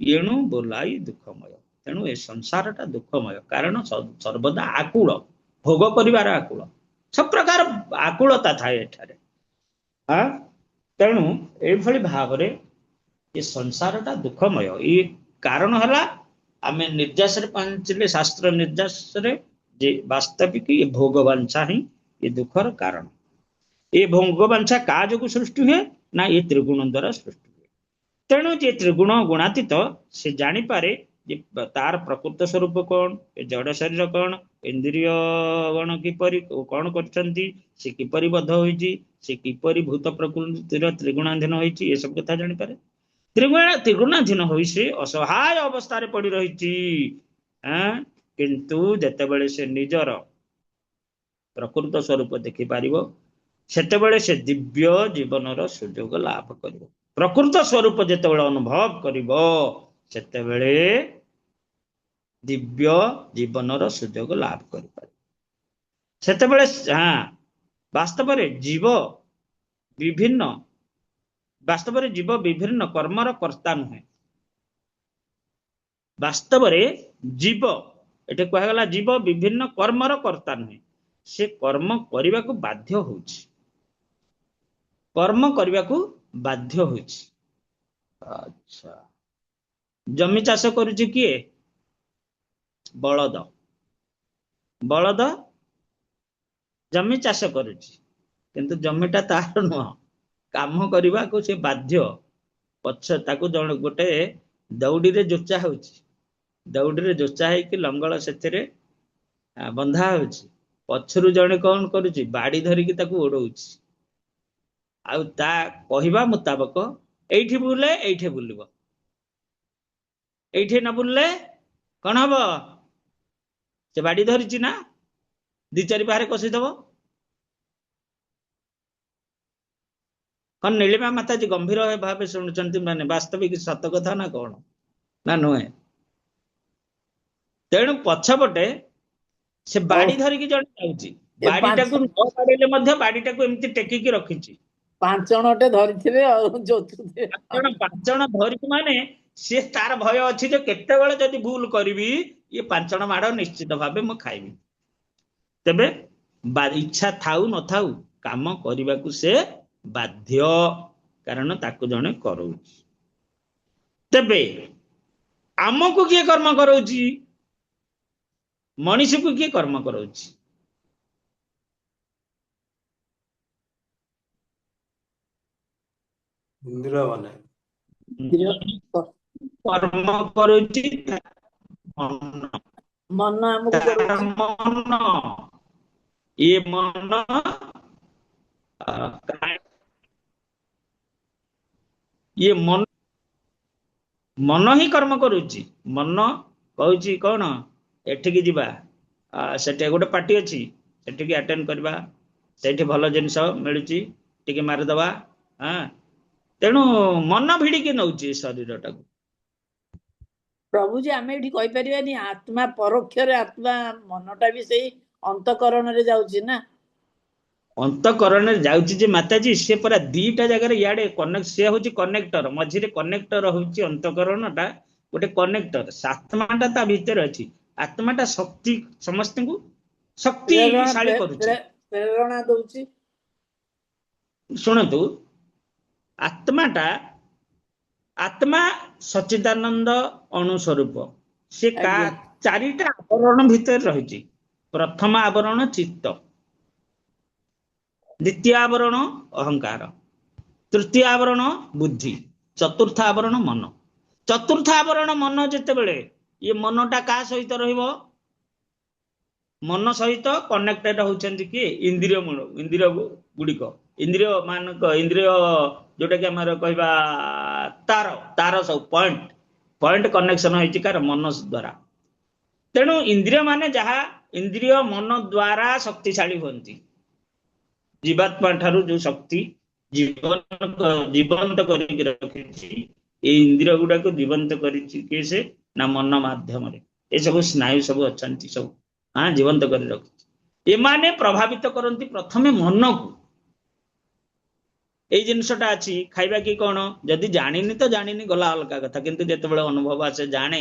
ଏଣୁ ବୋଲାଇ ଦୁଃଖମୟ। ତେଣୁ ଏ ସଂସାରଟା ଦୁଃଖମୟ, କାରଣ ସର୍ବଦା ଆକୁଳ, ଭୋଗ କରିବାର ଆକୁଳ, ସବୁ ପ୍ରକାର ଆକୁଳତା ଥାଏ ଏଠାରେ। ତେଣୁ ଏଇଭଳି ଭାବରେ ଏ ସଂସାରଟା ଦୁଃଖମୟ। ଏ କାରଣ ହେଲା, ଆମେ ନିର୍ଯାସରେ ପହଞ୍ଚିଲେ, ଶାସ୍ତ୍ର ନିର୍ଯାସରେ, ଯେ ବାସ୍ତବିକ ଏ ଭୋଗବାଞ୍ଛା ହିଁ ଏ ଦୁଃଖର କାରଣ। ଏ ଭୋଗବାଞ୍ଛା କାହା ଯୋଗୁଁ ସୃଷ୍ଟି ହୁଏ? ନା ଏ ତ୍ରିଗୁଣ ଦ୍ୱାରା ସୃଷ୍ଟି ହୁଏ। ତେଣୁ ଯେ ତ୍ରିଗୁଣ ଗୁଣାତୀତ, ସେ ଜାଣିପାରେ ଯେ ତାର ପ୍ରକୃତ ସ୍ୱରୂପ କଣ, ଏ ଜଡ ଶରୀର କଣ, ଇନ୍ଦ୍ରିୟ ଗଣ କିପରି କଣ କରିଛନ୍ତି, ସେ କିପରି ବଦ୍ଧ ହୋଇଛି, ସେ କିପରି ଭୂତ ପ୍ରକୃତିର ତ୍ରିଗୁଣାଧୀନ ହୋଇଛି, ଏସବୁ କଥା ଜାଣିପାରେ। ତ୍ରିଗୁଣାଧୀନ ହୋଇ ସେ ଅସହାୟ ଅବସ୍ଥାରେ ପଡି ରହିଛି। କିନ୍ତୁ ଯେତେବେଳେ ସେ ନିଜର ପ୍ରକୃତ ସ୍ୱରୂପ ଦେଖିପାରିବ ସେତେବେଳେ ସେ ଦିବ୍ୟ ଜୀବନର ସୁଯୋଗ ଲାଭ କରିବ। ପ୍ରକୃତ ସ୍ୱରୂପ ଯେତେବେଳେ ଅନୁଭବ କରିବ ସେତେବେଳେ ଦିବ୍ୟ ଜୀବନର ସୁଯୋଗ ଲାଭ କରିପାରିବ। ସେତେବେଳେ ବାସ୍ତବରେ ଜୀବ ବିଭିନ୍ନ କର୍ମର କର୍ତ୍ତା ନୁହେଁ। ବାସ୍ତବରେ ଜୀବ, ଏଠି କୁହାଗଲା ଜୀବ ବିଭିନ୍ନ କର୍ମର କର୍ତ୍ତା ନୁହେଁ, ସେ କର୍ମ କରିବାକୁ ବାଧ୍ୟ ହଉଛି। ଆଚ୍ଛା, ଜମି ଚାଷ କରୁଛି କିଏ? ବଳଦ ଜମି ଚାଷ କରୁଛି, କିନ୍ତୁ ଜମିଟା ତାର ନୁହଁ, କାମ କରିବାକୁ ସେ ବାଧ୍ୟ। ତାକୁ ଗୋଟେ ଦଉଡିରେ ଯୋଚା ହଉଛି, ଦଉଡିରେ ଯୋଚା ହେଇକି ଲଙ୍ଗଳ ସେଥିରେ ବନ୍ଧା ହଉଛି। ପଛରୁ ଜଣେ କଣ କରୁଛି? ବାଡି ଧରିକି ତାକୁ ଓଡଉଛି। ଆଉ ତା କହିବା ମୁତାବକ ଏଇଠି ବୁଲେ, ଏଇଠି ବୁଲିବ, ଏଇଠି ନ ବୁଲିଲେ କଣ ହବ? ସେ ବାଡି ଧରିଛି ନା, 2-4 ପାହାରେ କଷିଦବ। କଣ ନୀଳିମା ମାତାଜୀ ଗମ୍ଭୀର ଭାବେ ଶୁଣୁଛନ୍ତି? ମାନେ ବାସ୍ତବିକ ସତ କଥା ନା କଣ? ନା ନୁହେଁ? ତେଣୁ ପଛପଟେ ସେ ବାଡି ଧରିକି ଜଣେ ଯାଉଛି, ବାଡିଟାକୁ ନ ବାଡେଇଲେ ମଧ୍ୟ ବାଡିଟାକୁ ଏମିତି ଟେକିକି ରଖିଛି। 5 ଜଣଟେ ଧରିଥିବେ ଆଉ ଯୋଚୁଥିବେ। 5 ଜଣ ଧରିକି, ମାନେ ସିଏ ତାର ଭୟ ଅଛି ଯେ କେତେବେଳେ ଯଦି ଭୁଲ କରିବି ଇଏ 5 ଜଣ ମାଡ ନିଶ୍ଚିତ ଭାବେ ମୁଁ ଖାଇବି। ତେବେ ଇଚ୍ଛା ଥାଉ ନଥାଉ କାମ କରିବାକୁ ସେ ବାଧ୍ୟ, କାରଣ ତାକୁ ଜଣେ କରଉଛି। ତେବେ ଆମକୁ କିଏ କର୍ମ କରଉଛି? ମଣିଷକୁ କିଏ କର୍ମ କରଉଛି? କର୍ମ କରୁଛି ମନ ଆମକୁ କରୁଛି। ଇଏ ମନ ହିଁ କର୍ମ କରୁଛି। ମନ କହୁଛି କଣ? ଏଠିକି ଯିବା, ସେଠି ଗୋଟେ ପାର୍ଟି ଅଛି, ସେଠିକି ଆଟେଣ୍ଡ କରିବା, ସେଇଠି ଭଲ ଜିନିଷ ମିଳୁଛି, ଟିକେ ମାରିଦବା। ତେଣୁ ମନ ଭିଡିକି ନଉଛି ଶରୀରଟାକୁ। ପ୍ରଭୁଜୀ, ଆମେ ଏଠି କହିପାରିବାନି ଆତ୍ମା ପରୋକ୍ଷରେ, ଆତ୍ମା ମନଟା ବି ସେଇ ଅନ୍ତଃକରଣରେ ଯାଉଛି ନା। ଅନ୍ତଃକରଣରେ ଯାଉଛି ଯେ ମାତାଜୀ, ସେ ପରା 2ଟା ଜାଗାରେ ଇଆଡେ କନେକ୍ଟ, ସେ ହଉଛି କନେକ୍ଟର, ମଝିରେ କନେକ୍ଟର ହଉଛି ଅନ୍ତଃକରଣଟା, ଗୋଟେ କନେକ୍ଟର। ଆତ୍ମାଟା ତା ଭିତରେ ଅଛି। ଆତ୍ମାଟା ଶକ୍ତି, ସମସ୍ତଙ୍କୁ ଶକ୍ତିଶାଳୀ କରୁଛି, ପ୍ରେରଣା ଦଉଛି। ଶୁଣନ୍ତୁ, ଆତ୍ମା ସଚ୍ଚିଦାନନ୍ଦ ଅଣୁ ସ୍ୱରୂପ। ସେ 4ଟା ଆବରଣ ଭିତରେ ରହିଛି। ପ୍ରଥମ ଆବରଣ ଚିତ୍ତ, ଦ୍ୱିତୀୟ ଆବରଣ ଅହଙ୍କାର, ତୃତୀୟ ଆବରଣ ବୁଦ୍ଧି, ଚତୁର୍ଥ ଆବରଣ ମନ। ଚତୁର୍ଥ ଆବରଣ ମନ ଯେତେବେଳେ, ଇଏ ମନଟା କାହା ସହିତ ରହିବ? ମନ ସହିତ କନେକ୍ଟେଡ ହଉଛନ୍ତି କିଏ? ଇନ୍ଦ୍ରିୟ ଗୁଡ଼ିକ, ଇନ୍ଦ୍ରିୟ ଯୋଉଟା କି ଆମର କହିବା ତାର ସବୁ ପଏଣ୍ଟ କନେକ୍ସନ ହେଇଛି କାର? ମନ ଦ୍ୱାରା। ତେଣୁ ଇନ୍ଦ୍ରିୟ ମାନେ ଯାହା, ଇନ୍ଦ୍ରିୟ ମନ ଦ୍ୱାରା ଶକ୍ତିଶାଳୀ ହୁଅନ୍ତି। ଜୀବାତ୍ମା ଠାରୁ ଯୋଉ ଶକ୍ତି ଜୀବନ୍ତ କରିକି ରଖିଛି, ଏଇ ଇନ୍ଦ୍ରିୟ ଗୁଡାକୁ ଜୀବନ୍ତ କରିଛି କିଏ? ସେ ନା ମନ ମାଧ୍ୟମରେ। ଏସବୁ ସ୍ନାୟୁ ସବୁ ଅଛନ୍ତି, ସବୁ ଜୀବନ୍ତ କରି ରଖିଛି। ଏମାନେ ପ୍ରଭାବିତ କରନ୍ତି ପ୍ରଥମେ ମନକୁ। ଏଇ ଜିନିଷଟା ଅଛି, ଖାଇବା କି କଣ, ଯଦି ଜାଣିନି ତ ଜାଣିନି, ଗଲା ଅଲଗା କଥା, କିନ୍ତୁ ଯେତେବେଳେ ଅନୁଭବ ଆସେ, ଜାଣେ,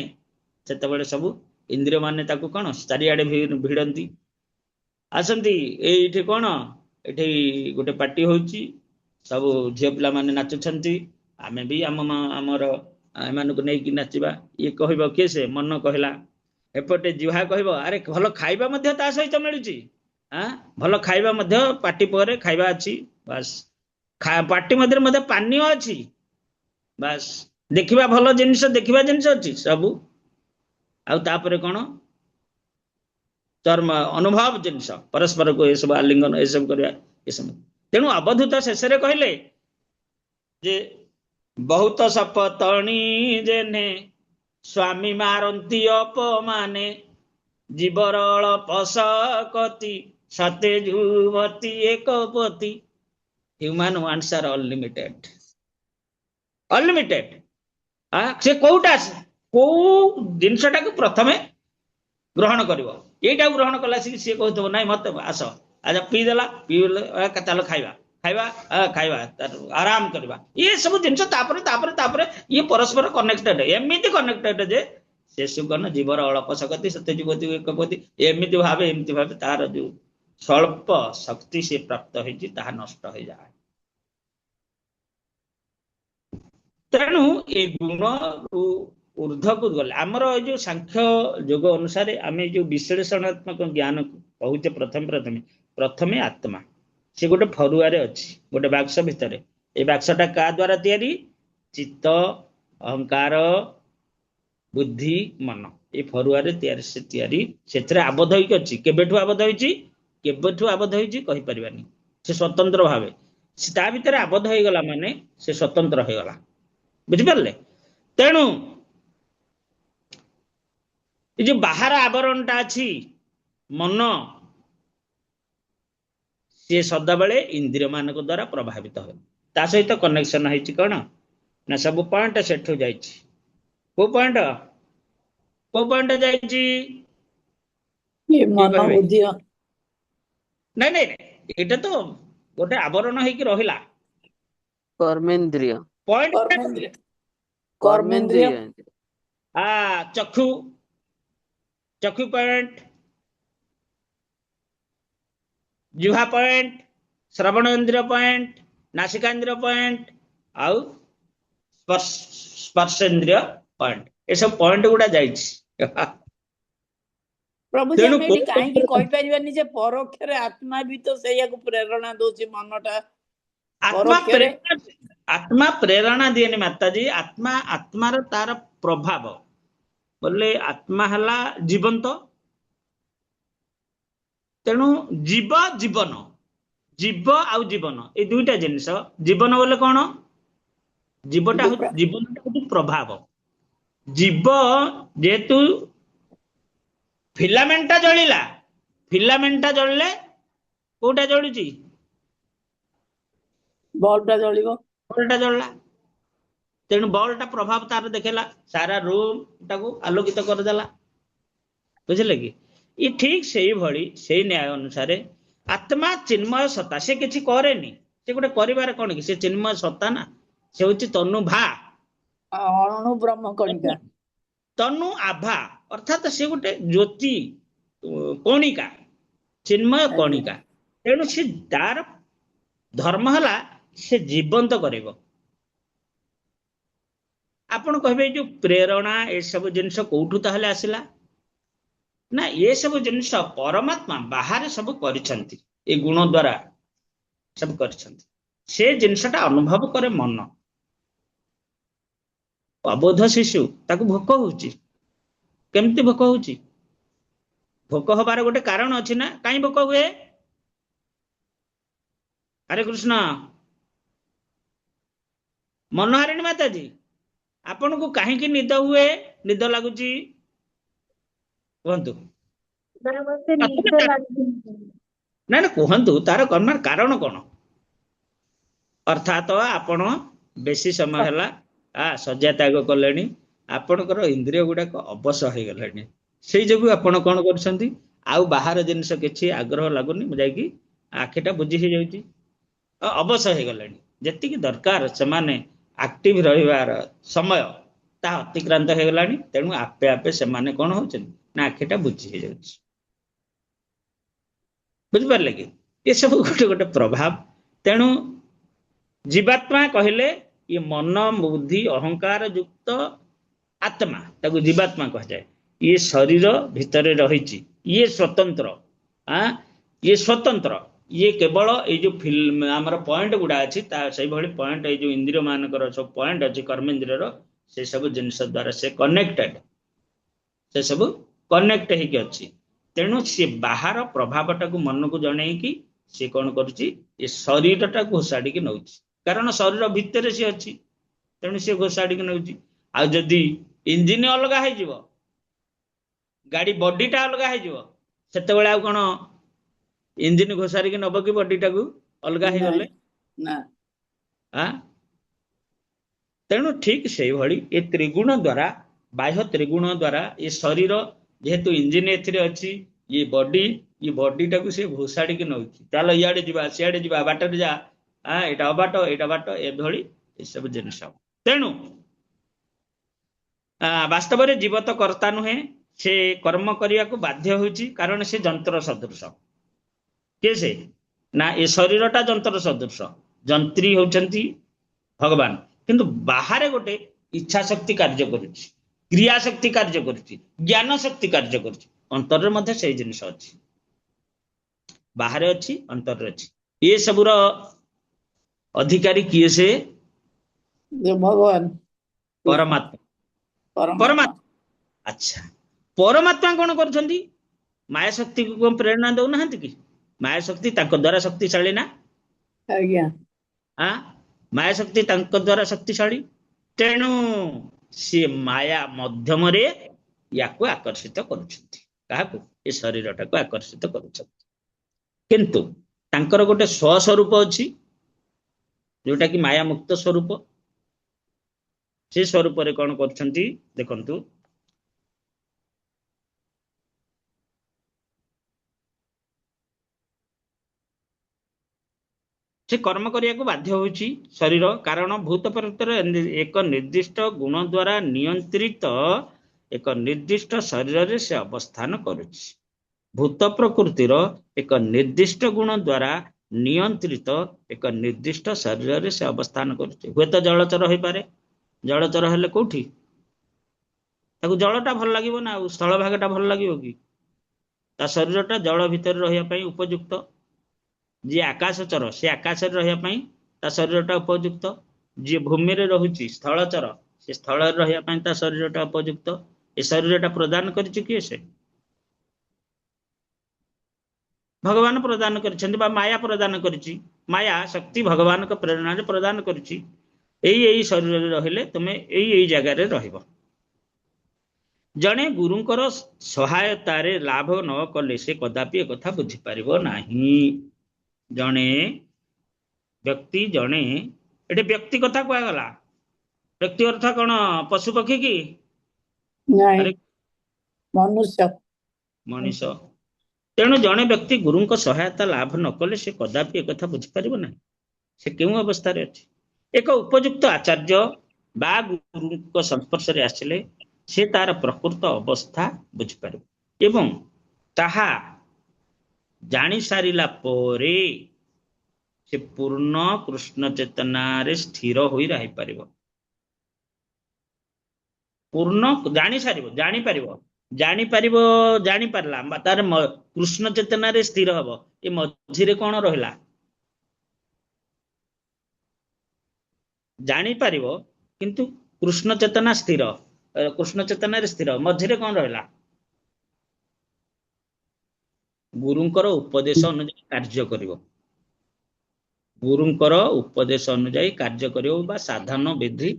ସେତେବେଳେ ସବୁ ଇନ୍ଦ୍ରିୟ ମାନେ ତାକୁ କଣ ଚାରିଆଡେ ଭିଡନ୍ତି, ଆସନ୍ତି। ଏଇଠି କଣ, ଏଠି ଗୋଟେ ପାର୍ଟି ହଉଛି, ସବୁ ଝିଅ ପିଲାମାନେ ନାଚୁଛନ୍ତି, ଆମେ ବି ଆମର ଏମାନଙ୍କୁ ନେଇକି ନାଚିବା। ଇଏ କହିବ କିଏ? ସେ ମନ କହିଲା। ଏପଟେ ଜିହ୍ୱା କହିବ, ଆରେ ଭଲ ଖାଇବା ମଧ୍ୟ ତା ସହିତ ମିଳୁଛି, ଭଲ ଖାଇବା ମଧ୍ୟ, ପାର୍ଟି ପରେ ଖାଇବା ଅଛି, ବାସ୍। ପାର୍ଟି ମଧ୍ୟରେ ମଧ୍ୟ ପାନୀୟ ଅଛି, ବାସ୍। ଦେଖିବା ଭଲ ଜିନିଷ, ଦେଖିବା ଜିନିଷ ଅଛି ସବୁ। ଆଉ ତାପରେ କଣ? ଚର୍ମ ଅନୁଭବ ଜିନିଷ, ପରସ୍ପରକୁ ଏସବୁ ଆଲିଙ୍ଗନ, ଏସବୁ କରିବା, ଏସବୁ। ତେଣୁ ଅବଧୂତ ଶେଷରେ କହିଲେ ଯେ ବହୁତ ଶପଥଣୀ ଯେନେ ସ୍ୱାମୀ ମାରନ୍ତି ଅପମାନେ ଜୀବର ଅଳପ କତି ସତେ ଯୁବତୀ ଏକପତି ହ୍ୟୁମାନ ୱାନ୍ସ ଆର୍ ଅନଲିମିଟେଡ ସେ କୋଉଟା କୋଉ ଜିନିଷଟାକୁ ପ୍ରଥମେ ଗ୍ରହଣ କରିବ ଏଇଟାକୁ ଗ୍ରହଣ କଲା ସିଏ କହୁଥିବ ନାଇଁ ମତେ ଆସ ଆଚ୍ଛା ପିଇଦେଲା ପିଇଲେ ଚାଲ ଖାଇବା ଖାଇବା ଖାଇବା ଆରାମ କରିବା ଇଏ ସବୁ ଜିନିଷ ତାପରେ ତାପରେ ତାପରେ ଇଏ ପରସ୍ପର କନେକ୍ଟେଡ ଏମିତି କନେକ୍ଟେଡ ଯେ ଶେଷୁକନ ଜୀବର ଅଳପ ଶକ୍ତି ସତ୍ୟ ଯୁବତୀ ଏକପତି ଏମିତି ଭାବେ ତାର ଯୋଉ ସ୍ୱଳ୍ପ ଶକ୍ତି ସେ ପ୍ରାପ୍ତ ହେଇଛି ତାହା ନଷ୍ଟ ହେଇଯାଏ। ତେଣୁ ଏ ଗୁଣ ଊର୍ଦ୍ଧ୍ୱକୁ ଗଲେ ଆମର ଏଇ ଯୋଉ ସାଂଖ୍ୟ ଯୋଗ ଅନୁସାରେ ଆମେ ଯୋଉ ବିଶ୍ଳେଷଣାତ୍ମକ ଜ୍ଞାନ କହୁଛେ ପ୍ରଥମେ ଆତ୍ମା ସେ ଗୋଟେ ଫରୁଆରେ ଅଛି ଗୋଟେ ବାକ୍ସ ଭିତରେ ଏ ବାକ୍ସଟା କାହା ଦ୍ୱାରା ତିଆରି ଚିତ୍ତ ଅହଙ୍କାର ବୁଦ୍ଧି ମନ ଏ ଫରୁଆରେ ତିଆରି ସେଥିରେ ଆବଦ୍ଧ ହେଇକି ଅଛି କେବେଠୁ ଆବଦ୍ଧ ହେଇଛି କହିପାରିବାନି ସେ ସ୍ୱତନ୍ତ୍ର ଭାବେ ତା ଭିତରେ ଆବଦ୍ଧ ହେଇଗଲା ମାନେ ସେ ସ୍ୱତନ୍ତ୍ର ହେଇଗଲା ବୁଝିପାରିଲେ। ତେଣୁ ଏ ଯୋଉ ବାହାର ଆବରଣଟା ଅଛି ମନ ସିଏ ସଦାବେଳେ ଇନ୍ଦ୍ରିୟ ମାନଙ୍କ ଦ୍ୱାରା ପ୍ରଭାବିତ ହୁଏ ତା ସହିତ କନେକ୍ସନ ହେଇଛି କଣ ନା ସବୁ ପଏଣ୍ଟ ସେଠୁ ଯାଇଛି କୋଉ ପଏଣ୍ଟ ଯାଇଛି ମନ କହିବେ ବୁଦ୍ଧି ନାଇଁ ଏଇଟା ତ ଗୋଟେ ଆବରଣ ହେଇକି ରହିଲା कर्मेंद्रिय ପଏଣ୍ଟ କର୍ମେନ୍ଦ୍ରିୟ କର୍ମେନ୍ଦ୍ରିୟ ଚକ୍ଷୁ ପଏଣ୍ଟ ଜିହ୍ବା ପଏଣ୍ଟ ଶ୍ରବଣ ଇନ୍ଦ୍ରିୟ ପଏଣ୍ଟ ନାସିକାନ୍ଦ୍ରିୟ ପଏଣ୍ଟ ଆଉ ସ୍ପର୍ଶେନ୍ଦ୍ରିୟ ପଏଣ୍ଟ ଏସବୁ ପଏଣ୍ଟ ଗୁଡା ଯାଇଛି ପ୍ରଭୁଜୀ ତେଣୁ ଆମେ ଏଠି କାହିଁକି କହିପାରିବାନି ଯେ ପରୋକ୍ଷରେ ଆତ୍ମା ବି ତ ସେଇଆକୁ ପ୍ରେରଣା ଦଉଛି ମନଟା ପରୋକ୍ଷରେ ଆତ୍ମା ପ୍ରେରଣା ଦିଏନି ମାତାଜୀ ଆତ୍ମାର ତାର ପ୍ରଭାବ ବୋଲେ ଆତ୍ମା ହେଲା ଜୀବନ୍ତ ତେଣୁ ଜୀବ ଆଉ ଜୀବନ ଏଇ ଦୁଇଟା ଜିନିଷ ଜୀବନ ବୋଲେ କଣ ଜୀବନଟା ହଉଛି ପ୍ରଭାବ ଜୀବ ଯେହେତୁ ଫିଲାମେଣ୍ଟଟା ଜଳିଲେ କୋଉଟା ଜଳୁଛି ବଲ୍ବଟା ଜଳିବ ବଲ୍ବଟା ଜଳିଲା ତେଣୁ ବଲ୍ବଟା ପ୍ରଭାବ ତାର ଦେଖେଇଲା ସାରା ରୁମ୍ ଟାକୁ ଆଲୋକିତ କରିଦେଲା ବୁଝିଲେ କି ଇ ଠିକ ସେଇଭଳି ସେଇ ନ୍ୟାୟ ଅନୁସାରେ ଆତ୍ମା ଚିନ୍ମୟ ସତ୍ତା ସେ କିଛି କରେନି ସେ ଗୋଟେ କରିବାର କଣ କି ସେ ଚିନ୍ମୟ ସତ୍ତା ନା ସେ ହଉଛି ତନୁଭା ଅଣୁ ବ୍ରହ୍ମ କଣିକା ତନୁ ଆଭା ଅର୍ଥାତ ସେ ଗୋଟେ ଜ୍ୟୋତି କଣିକା ଚିନ୍ମୟ କଣିକା ତେଣୁ ସେ ତାର ଧର୍ମ ହେଲା ସେ ଜୀବନ୍ତ କରିବ ଆପଣ କହିବେ ଏଇ ଯୋଉ ପ୍ରେରଣା ଏସବୁ ଜିନିଷ କୋଉଠୁ ତାହେଲେ ଆସିଲା ନା ଏସବୁ ଜିନିଷ ପରମାତ୍ମା ବାହାରେ ସବୁ କରିଛନ୍ତି ଏ ଗୁଣ ଦ୍ୱାରା ସବୁ କରିଛନ୍ତି ସେ ଜିନିଷଟା ଅନୁଭବ କରେ ମନ ଅବୋଧ ଶିଶୁ ତାକୁ ଭୋକ ହଉଛି କେମିତି ଭୋକ ହଉଛି ଭୋକ ହବାର ଗୋଟେ କାରଣ ଅଛି ନା କାହିଁ ଭୋକ ହୁଏ ହରେ କୃଷ୍ଣ ମନହାରିଣୀ ମାତାଜୀ ଆପଣଙ୍କୁ କାହିଁକି ନିଦ ହୁଏ ନିଦ ଲାଗୁଛି କୁହନ୍ତୁ ନା କୁହନ୍ତୁ ତାର କାରଣ କଣ ଅର୍ଥାତ ଆପଣ ବେଶୀ ସମୟ ହେଲା ଶଯ୍ୟା ତ୍ୟାଗ କଲେଣି ଆପଣଙ୍କର ଇନ୍ଦ୍ରିୟ ଗୁଡାକ ଅବଶ ହେଇଗଲାଣି ସେଇ ଯୋଗୁ ଆପଣ କଣ କରୁଛନ୍ତି ଆଉ ବାହାର ଜିନିଷ କିଛି ଆଗ୍ରହ ଲାଗୁନି ଯାଇକି ଆଖିଟା ବୁଝି ହେଇଯାଉଛି ଅବଶ ହେଇଗଲାଣି ଯେତିକି ଦରକାର ସେମାନେ ଆକ୍ଟିଭ ରହିବାର ସମୟ ତାହା ଅତିକ୍ରାନ୍ତ ହେଇଗଲାଣି ତେଣୁ ଆପେ ଆପେ ସେମାନେ କଣ ହଉଛନ୍ତି ନା ଆଖିଟା ବୁଝି ହେଇଯାଉଛି ବୁଝିପାରିଲେ କି ଏସବୁ ଗୋଟେ ପ୍ରଭାବ ତେଣୁ ଜୀବାତ୍ମା କହିଲେ ଇଏ ମନ ବୁଦ୍ଧି ଅହଙ୍କାର ଯୁକ୍ତ ଆତ୍ମା ତାକୁ ଜୀବାତ୍ମା କୁହାଯାଏ ଇଏ ଶରୀର ଭିତରେ ରହିଛି ଇଏ ସ୍ୱତନ୍ତ୍ର ଇଏ କେବଳ ଏଇ ଯୋଉ ଆମର ପଏଣ୍ଟ ଗୁଡା ଅଛି ତା ସେଇଭଳି ପଏଣ୍ଟ ଏଇ ଯୋଉ ଇନ୍ଦ୍ରିୟ ମାନଙ୍କର ସବୁ ପଏଣ୍ଟ ଅଛି କର୍ମେନ୍ଦ୍ରିୟର ସେ ସବୁ ଜିନିଷ ଦ୍ୱାରା ସେ କନେକ୍ଟ ହେଇକି ଅଛି ତେଣୁ ସେ ବାହାର ପ୍ରଭାବଟାକୁ ମନକୁ ଜଣେଇକି ସେ କଣ କରୁଛି ଏ ଶରୀରଟାକୁ ଘୋଷାଡ଼ିକି ନଉଛି କାରଣ ଶରୀର ଭିତରେ ସେ ଅଛି ତେଣୁ ସେ ଘୋଷାଡ଼ିକି ନେଉଛି। ଆଉ ଯଦି ଇଞ୍ଜିନ ଅଲଗା ହେଇଯିବ, ଗାଡି ବଡିଟା ଅଲଗା ହେଇଯିବ, ସେତେବେଳେ ଆଉ କଣ ଇଞ୍ଜିନ ଘୋଷାରିକି ନବ କି ବଡିଟାକୁ ଅଲଗା ହେଇଗଲେ? ନା ଆ ତେଣୁ ଠିକ ସେଇଭଳି ଏ ତ୍ରିଗୁଣ ଦ୍ଵାରା, ବାହ୍ୟ ତ୍ରିଗୁଣ ଦ୍ଵାରା ଏ ଶରୀର ଯେହେତୁ ଇଞ୍ଜିନ ଏଥିରେ ଅଛି, ଇଏ ବଡିଟାକୁ ସେ ଘୋଷାଡ଼ିକି ନଉଛି। ଚାଲ ଇଆଡେ ଯିବା, ସିଆଡେ ଯିବା, ବାଟରେ ଯା, ଏଇଟା ଅବାଟ, ଏଇଟା ବାଟ, ଏଭଳି ଏସବୁ ଜିନିଷ। ତେଣୁ ବାସ୍ତବରେ ଜୀବ ତ କର୍ତ୍ତା ନୁହେଁ, ସେ କର୍ମ କରିବାକୁ ବାଧ୍ୟ ହେଉଛି, କାରଣ ସେ ଯନ୍ତ୍ର ସଦୃଶ। କିଏ ସେ? ନା ଏ ଶରୀରଟା ଯନ୍ତ୍ର ସଦୃଶ, ଯନ୍ତ୍ରୀ ହଉଛନ୍ତି ଭଗବାନ। କିନ୍ତୁ ବାହାରେ ଗୋଟେ ଇଚ୍ଛା ଶକ୍ତି କାର୍ଯ୍ୟ କରୁଛି, କ୍ରିୟା ଶକ୍ତି କାର୍ଯ୍ୟ କରୁଛି, ଜ୍ଞାନ ଶକ୍ତି କାର୍ଯ୍ୟ କରୁଛି। ଅନ୍ତରରେ ମଧ୍ୟ ସେଇ ଜିନିଷ ଅଛି, ବାହାରେ ଅଛି, ଅନ୍ତରରେ ଅଛି। ଏ ସବୁର ଅଧିକାରୀ କିଏ? ସେ ଭଗବାନ ପରମାତ୍ମା। ପରମାତ୍ମା। ଆଚ୍ଛା, ପରମାତ୍ମା କଣ କରୁଛନ୍ତି? ମାୟା ଶକ୍ତିକୁ କଣ ପ୍ରେରଣା ଦଉନାହାନ୍ତି କି? ମାୟା ଶକ୍ତି ତାଙ୍କ ଦ୍ଵାରା ଶକ୍ତିଶାଳୀ ନା? ଆଜ୍ଞା ମାୟା ଶକ୍ତି ତାଙ୍କ ଦ୍ଵାରା ଶକ୍ତିଶାଳୀ। ତେଣୁ ସିଏ ମାୟା ମାଧ୍ୟମରେ ୟାକୁ ଆକର୍ଷିତ କରୁଛନ୍ତି। କାହାକୁ? ଏ ଶରୀରଟାକୁ ଆକର୍ଷିତ କରୁଛନ୍ତି। କିନ୍ତୁ ତାଙ୍କର ଗୋଟେ ସ୍ୱସ୍ୱରୂପ ଅଛି, ଯୋଉଟା କି ମାୟା ମୁକ୍ତ ସ୍ୱରୂପ। ସେ ସ୍ୱରୂପରେ କଣ କରୁଛନ୍ତି ଦେଖନ୍ତୁ। ସେ କର୍ମ କରିବାକୁ ବାଧ୍ୟ ହେଉଛି ଶରୀର, କାରଣ ଭୂତ ପ୍ରକୃତିର ଏକ ନିର୍ଦ୍ଦିଷ୍ଟ ଗୁଣ ଦ୍ୱାରା ନିୟନ୍ତ୍ରିତ ଏକ ନିର୍ଦ୍ଦିଷ୍ଟ ଶରୀରରେ ସେ ଅବସ୍ଥାନ କରୁଛି। ଭୂତ ପ୍ରକୃତିର ଏକ ନିର୍ଦ୍ଦିଷ୍ଟ ଗୁଣ ଦ୍ୱାରା ନିୟନ୍ତ୍ରିତ ଏକ ନିର୍ଦ୍ଦିଷ୍ଟ ଶରୀରରେ ସେ ଅବସ୍ଥାନ କରୁଛି। ହୁଏତ ଜଳଚର ହେଇପାରେ, ଜଳଚର ହେଲେ କୋଉଠି ତାକୁ ଜଳଟା ଭଲ ଲାଗିବ ନା, ଆଉ ସ୍ଥଳ ଭାଗଟା ଭଲ ଲାଗିବ କି? ତା ଶରୀରଟା ଜଳ ଭିତରେ ରହିବା ପାଇଁ ଉପଯୁକ୍ତ। ଯିଏ ଆକାଶଚର, ସେ ଆକାଶରେ ରହିବା ପାଇଁ ତା ଶରୀରଟା ଉପଯୁକ୍ତ। ଯିଏ ଭୂମିରେ ରହୁଛି ସ୍ଥଳଚର, ସେ ସ୍ଥଳରେ ରହିବା ପାଇଁ ତା ଶରୀରଟା ଉପଯୁକ୍ତ। ଏ ଶରୀରଟା ପ୍ରଦାନ କରିଛି କିଏ? ସେ ଭଗବାନ ପ୍ରଦାନ କରିଛନ୍ତି, ବା ମାୟା ପ୍ରଦାନ କରିଛି। ମାୟା ଶକ୍ତି ଭଗବାନଙ୍କ ପ୍ରେରଣାରେ ପ୍ରଦାନ କରିଛି, ଏଇ ଶରୀରରେ ରହିଲେ ତୁମେ ଏଇ ଜାଗାରେ ରହିବ। ଜଣେ ଗୁରୁଙ୍କର ସହାୟତାରେ ଲାଭ ନ କଲେ ସେ କଦାପି ଏକଥା ବୁଝିପାରିବ ନାହିଁ। ଜଣେ ବ୍ୟକ୍ତି, ଏଠି ବ୍ୟକ୍ତି କଥା କୁହାଗଲା। ବ୍ୟକ୍ତି ଅର୍ଥ କଣ? ପଶୁ ପକ୍ଷୀ କି? ନାଇଁ, ମନୁଷ୍ୟ, ମଣିଷ। ତେଣୁ ଜଣେ ବ୍ୟକ୍ତି ଗୁରୁଙ୍କ ସହାୟତା ଲାଭ ନ କଲେ ସେ କଦାପି ଏକଥା ବୁଝିପାରିବ ନାହିଁ ସେ କେଉଁ ଅବସ୍ଥାରେ ଅଛି। ଏକ ଉପଯୁକ୍ତ ଆଚାର୍ଯ୍ୟ ବା ଗୁରୁଙ୍କ ସଂସ୍ପର୍ଶରେ ଆସିଲେ ସେ ତାର ପ୍ରକୃତ ଅବସ୍ଥା ବୁଝିପାରିବ ଏବଂ ତାହା ଜାଣି ସାରିଲା ପରେ ସେ ପୂର୍ଣ୍ଣ କୃଷ୍ଣ ଚେତନାରେ ସ୍ଥିର ହୋଇ ରହିପାରିବ। ପୂର୍ଣ୍ଣ ଜାଣିପାରିଲା ତାର କୃଷ୍ଣ ଚେତନାରେ ସ୍ଥିର ହବ। ଏ ମଝିରେ କଣ ରହିଲା? ଜାଣିପାରିବ କିନ୍ତୁ କୃଷ୍ଣ ଚେତନା ସ୍ଥିର, କୃଷ୍ଣ ଚେତନାରେ ସ୍ଥିର, ମଝିରେ କଣ ରହିଲା? ଗୁରୁଙ୍କର ଉପଦେଶ ଅନୁଯାୟୀ କାର୍ଯ୍ୟ କରିବ। ଗୁରୁଙ୍କର ଉପଦେଶ ଅନୁଯାୟୀ କାର୍ଯ୍ୟ କରିବ ବା ସାଧନ ବିଧି